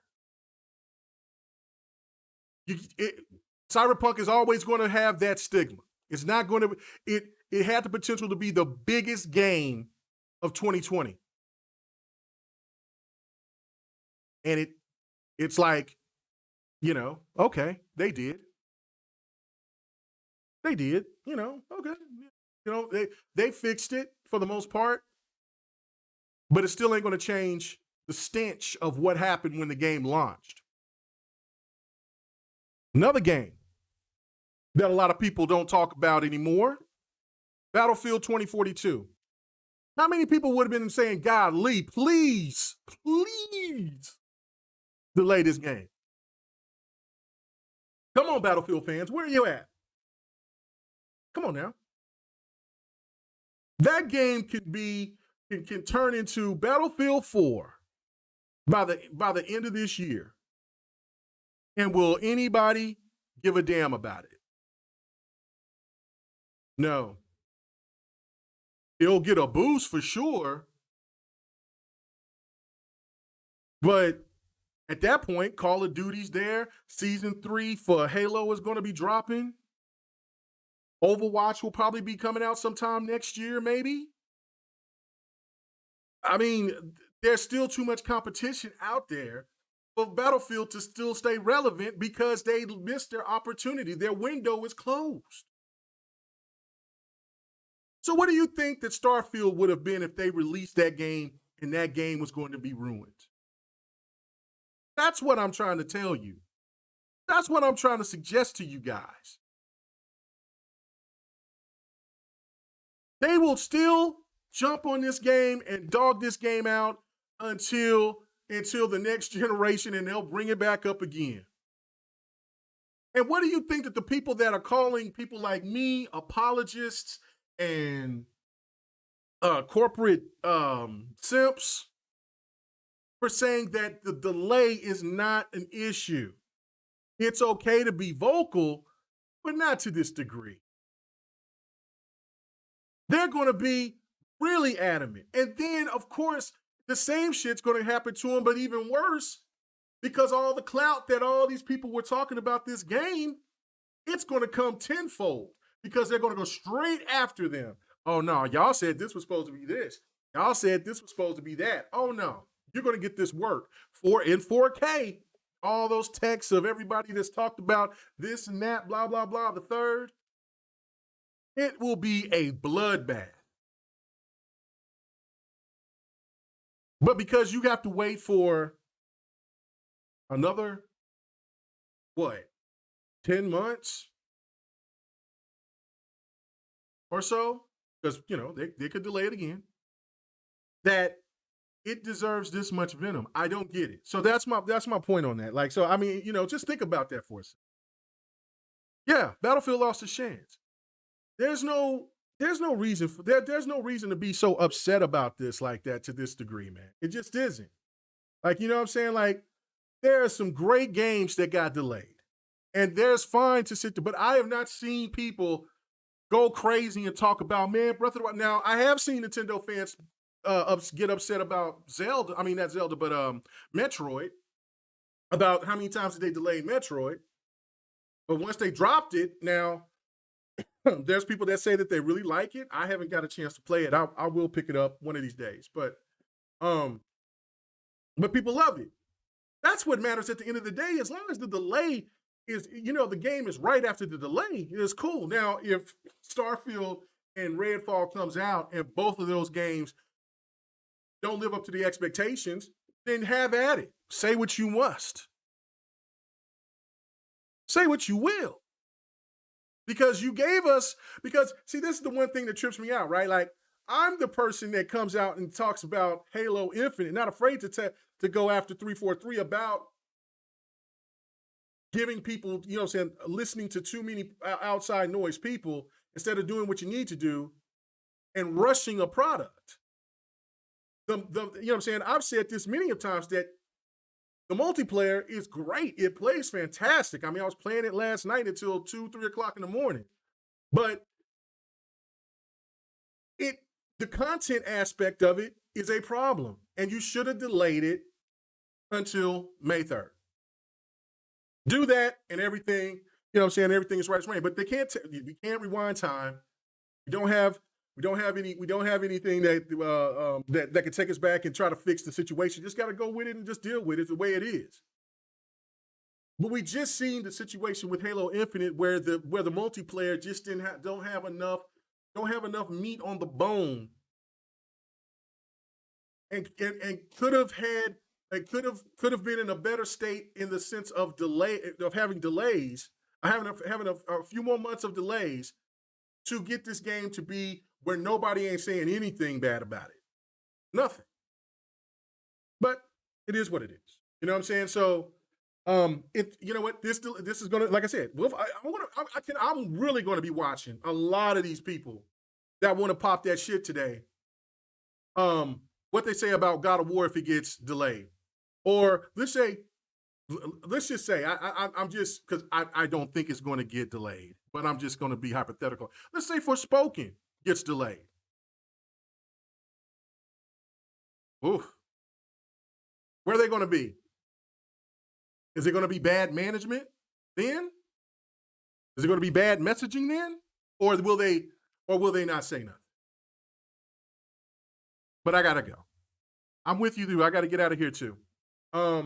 Cyberpunk is always going to have that stigma. It's not going to, it had the potential to be the biggest game of 2020. And it's like, okay, they did. Okay. They fixed it for the most part, but it still ain't going to change the stench of what happened when the game launched. Another game that a lot of people don't talk about anymore, Battlefield 2042. How many people would have been saying, God, Lee, please delay this game? Come on, Battlefield fans, where are you at? Come on now. That game can turn into Battlefield 4 by the end of this year. And will anybody give a damn about it? No. It'll get a boost for sure. But at that point, Call of Duty's there. Season 3 for Halo is going to be dropping. Overwatch will probably be coming out sometime next year, maybe. I mean, there's still too much competition out there for Battlefield to still stay relevant because they missed their opportunity. Their window is closed. So what do you think that Starfield would have been if they released that game and that game was going to be ruined? That's what I'm trying to tell you. That's what I'm trying to suggest to you guys. They will still jump on this game and dog this game out until the next generation, and they'll bring it back up again. And what do you think that the people that are calling people like me apologists and corporate simps for saying that the delay is not an issue? It's okay to be vocal, but not to this degree. They're going to be really adamant. And then, of course, the same shit's going to happen to them, but even worse, because all the clout that all these people were talking about this game, it's going to come tenfold because they're going to go straight after them. Oh, no, y'all said this was supposed to be this. Y'all said this was supposed to be that. Oh, no, you're going to get this work in 4K. All those texts of everybody that's talked about this and that, blah, blah, blah, the third. It will be a bloodbath. But because you have to wait for another, 10 months or so, because, they could delay it again, that it deserves this much venom. I don't get it. So that's my point on that. Just think about that for a second. Yeah, Battlefield lost its chance. There's no reason there's no reason to be so upset about this like that to this degree, man. It just isn't. Like, you know what I'm saying? Like, there are some great games that got delayed. And there's fine to sit there, but I have not seen people go crazy and talk about, man, Breath of the Wild. Now, I have seen Nintendo fans get upset about Zelda. I mean, not Zelda, but Metroid. About how many times did they delay Metroid? But once they dropped it, now there's people that say that they really like it. I haven't got a chance to play it. I will pick it up one of these days. But people love it. That's what matters at the end of the day. As long as the delay is, the game is right after the delay, it's cool. Now, if Starfield and Redfall comes out and both of those games don't live up to the expectations, then have at it. Say what you must. Say what you will. Because you gave us, see, this is the one thing that trips me out, right? Like, I'm the person that comes out and talks about Halo Infinite, not afraid to go after 343 about giving people, listening to too many outside noise people instead of doing what you need to do and rushing a product. I've said this many of times that the multiplayer is great. It plays fantastic. I mean, I was playing it last night until 2, 3 o'clock in the morning. But the content aspect of it is a problem. And you should have delayed it until May 3rd. Do that and everything, everything is right as rain. But we can't rewind time. We don't have anything that can take us back and try to fix the situation. Just got to go with it and just deal with it the way it is. But we just seen the situation with Halo Infinite where the multiplayer just don't have enough meat on the bone, and could have been in a better state in the sense of having delays, having a few more months of delays to get this game to be where nobody ain't saying anything bad about it. Nothing. But it is what it is. You know what I'm saying? So, this is gonna, like I said, I'm really gonna be watching a lot of these people that want to pop that shit today. What they say about God of War if it gets delayed, or let's just say I'm just, because I don't think it's going to get delayed, but I'm just going to be hypothetical. Let's say Forspoken gets delayed. Oof. Where are they going to be? Is it going to be bad management then? Is it going to be bad messaging then? Or will they not say nothing? But I gotta go. I'm with you, dude. I gotta get out of here too. I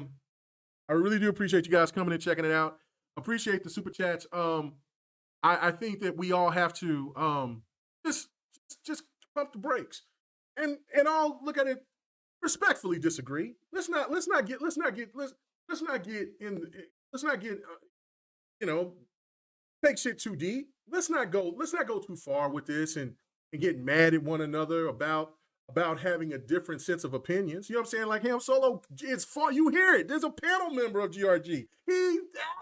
really do appreciate you guys coming and checking it out. Appreciate the super chats. I think that we all have to just pump the brakes and all look at it respectfully. Disagree. Let's not get take shit too deep. Let's not go too far with this and get mad at one another about having a different sense of opinions. You know what I'm saying? Like Ham Solo, it's far, you hear it. There's a panel member of GRG. He's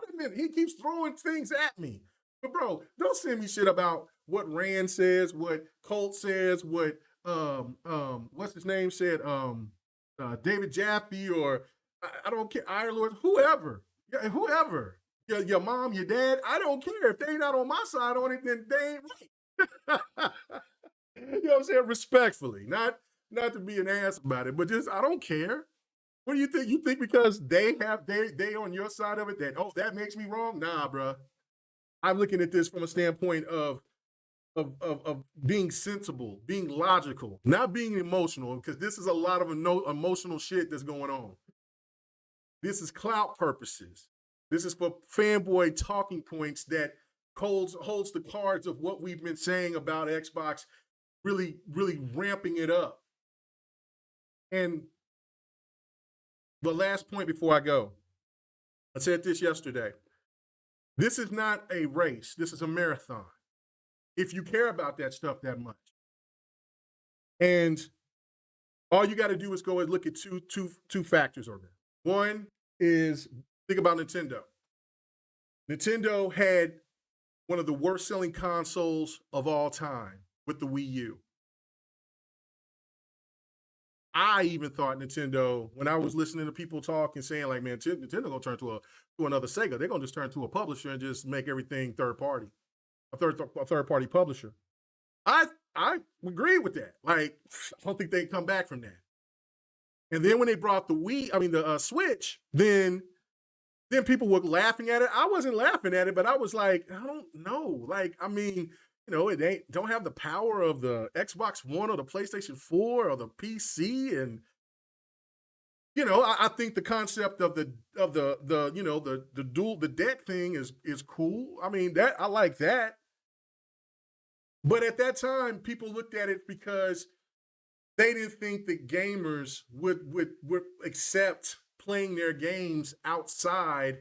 adamant. He keeps throwing things at me. But bro, don't send me shit about what Rand says, what Colt says, what what's his name said, David Jaffe, or I don't care, Iron whoever. Yeah, whoever. Your mom, your dad, I don't care. If they ain't not on my side on it, then they ain't right. You know what I'm saying? Respectfully, not to be an ass about it, but just I don't care. What do you think? You think because they on your side of it that makes me wrong? Nah, bro. I'm looking at this from a standpoint of being sensible, being logical, not being emotional, because this is a lot of emotional shit that's going on. This is clout purposes. This is for fanboy talking points that holds the cards of what we've been saying about Xbox, really, really ramping it up. And the last point before I go, I said this yesterday. This is not a race. This is a marathon. If you care about that stuff that much. And all you got to do is go and look at two factors on that. One is, think about Nintendo. Nintendo had one of the worst selling consoles of all time with the Wii U. I even thought Nintendo, when I was listening to people talk and saying like, man, Nintendo gonna turn to another Sega. They're gonna just turn to a publisher and just make everything third party, a third party publisher. I agree with that. Like, I don't think they come back from that. And then when they brought the Switch, then people were laughing at it. I wasn't laughing at it, but I was like, I don't know. Like, I mean, it don't have the power of the Xbox One or the PlayStation 4 or the PC. And you know, I think the concept of the you know the deck thing is cool. I mean, that I like that. But at that time, people looked at it because they didn't think that gamers would accept playing their games outside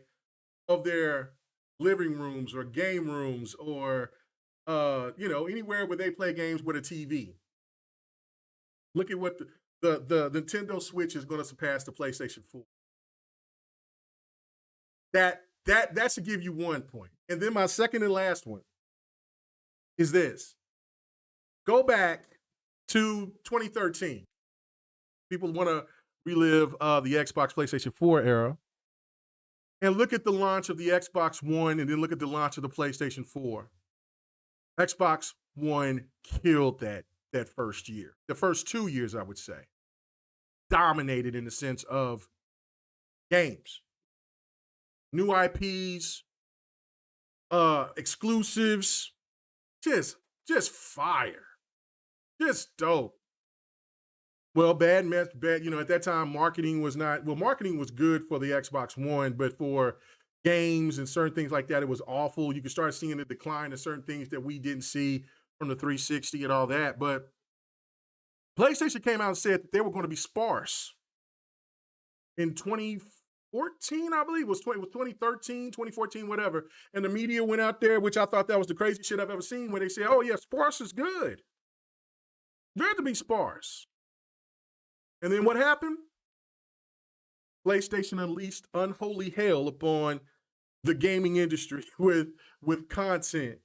of their living rooms or game rooms or you know, anywhere where they play games with a TV. Look at what the Nintendo Switch is going to surpass the PlayStation 4. That should give you 1 point. And then my second and last one is this. Go back to 2013. People want to relive the Xbox PlayStation 4 era. And look at the launch of the Xbox One and then look at the launch of the PlayStation 4. Xbox One killed that first year. The first 2 years, I would say. Dominated in the sense of games. New IPs, exclusives, just fire. Just dope. Well, bad, you know, at that time, marketing was not, well, marketing was good for the Xbox One, but for games and certain things like that, it was awful. You could start seeing the decline of certain things that we didn't see from the 360 and all that. But PlayStation came out and said that they were going to be sparse in 2014, I believe. It was 2013, 2014, whatever. And the media went out there, which I thought that was the craziest shit I've ever seen, where they said, oh, yeah, sparse is good. Good to be sparse. And then what happened? PlayStation unleashed unholy hell upon the gaming industry with content.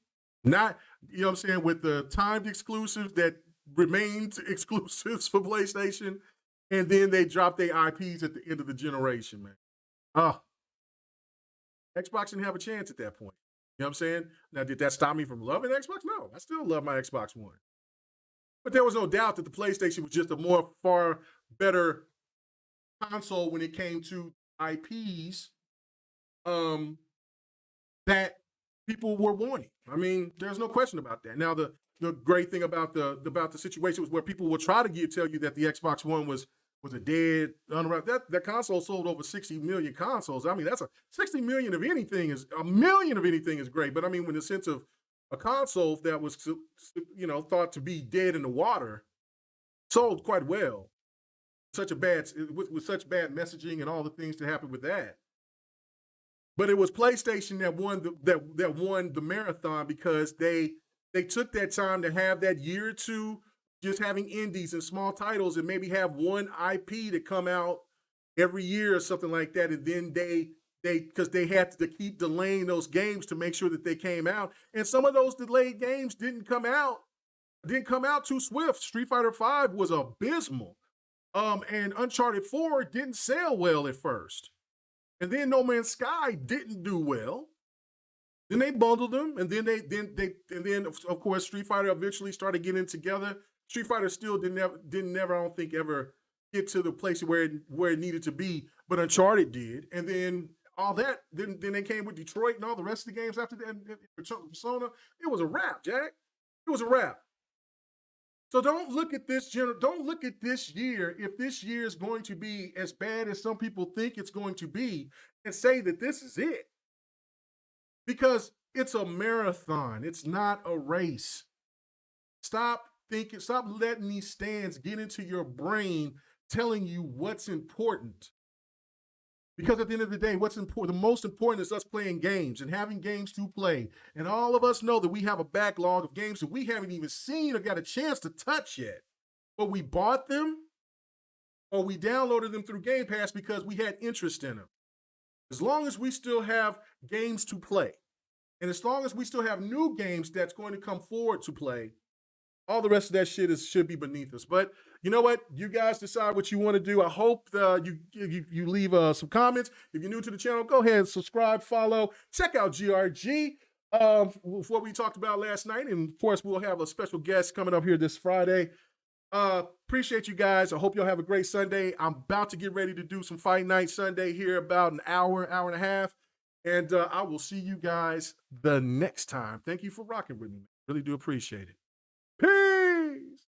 Not, you know what I'm saying, with the timed exclusives that remained exclusives for PlayStation. And then they dropped their IPs at the end of the generation, man. Xbox didn't have a chance at that point. You know what I'm saying? Now, did that stop me from loving Xbox? No, I still love my Xbox One. But there was no doubt that the PlayStation was just a far better console when it came to IPs that people were wanting. I mean, there's no question about that. Now, the great thing about the situation was where people will try to tell you that the Xbox One was a dead, that console sold over 60 million consoles. I mean, that's 60 million of anything is, a million of anything is great. But I mean, in the sense of a console that was, you know, thought to be dead in the water, sold quite well. With such bad messaging and all the things that happened with that. But it was PlayStation that won the marathon because they took that time to have that year or two just having indies and small titles and maybe have one IP to come out every year or something like that. And then because they had to keep delaying those games to make sure that they came out. And some of those delayed games didn't come out too swift. Street Fighter V was abysmal. And Uncharted 4 didn't sell well at first. And then No Man's Sky didn't do well. Then they bundled them, and then of course Street Fighter eventually started getting together. Street Fighter still didn't ever, I don't think, ever get to the place where it needed to be, but Uncharted did. And then all that, then they came with Detroit and all the rest of the games after that, and Persona. It was a wrap, Jack. It was a wrap. So don't look at this year. If this year is going to be as bad as some people think it's going to be, and say that this is it. Because it's a marathon. It's not a race. Stop letting these stands get into your brain telling you what's important. Because at the end of the day, what's important, the most important is us playing games and having games to play. And all of us know that we have a backlog of games that we haven't even seen or got a chance to touch yet. But we bought them or we downloaded them through Game Pass because we had interest in them. As long as we still have games to play, and as long as we still have new games that's going to come forward to play, all the rest of that shit should be beneath us. But you know what? You guys decide what you want to do. I hope you leave some comments. If you're new to the channel, go ahead and subscribe, follow. Check out GRG for what we talked about last night. And of course, we'll have a special guest coming up here this Friday. Appreciate you guys. I hope y'all have a great Sunday. I'm about to get ready to do some Fight Night Sunday here about an hour and a half. And I will see you guys the next time. Thank you for rocking with me. Really do appreciate it. Peace.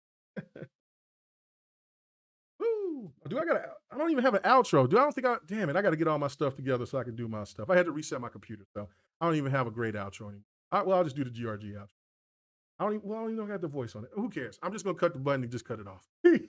Woo. Do I got? I don't even have an outro. Do I don't think I? Damn it! I got to get all my stuff together so I can do my stuff. I had to reset my computer, so I don't even have a great outro anymore. Well, I'll just do the GRG outro. I don't even know I got the voice on it. Who cares? I'm just gonna cut the button and just cut it off.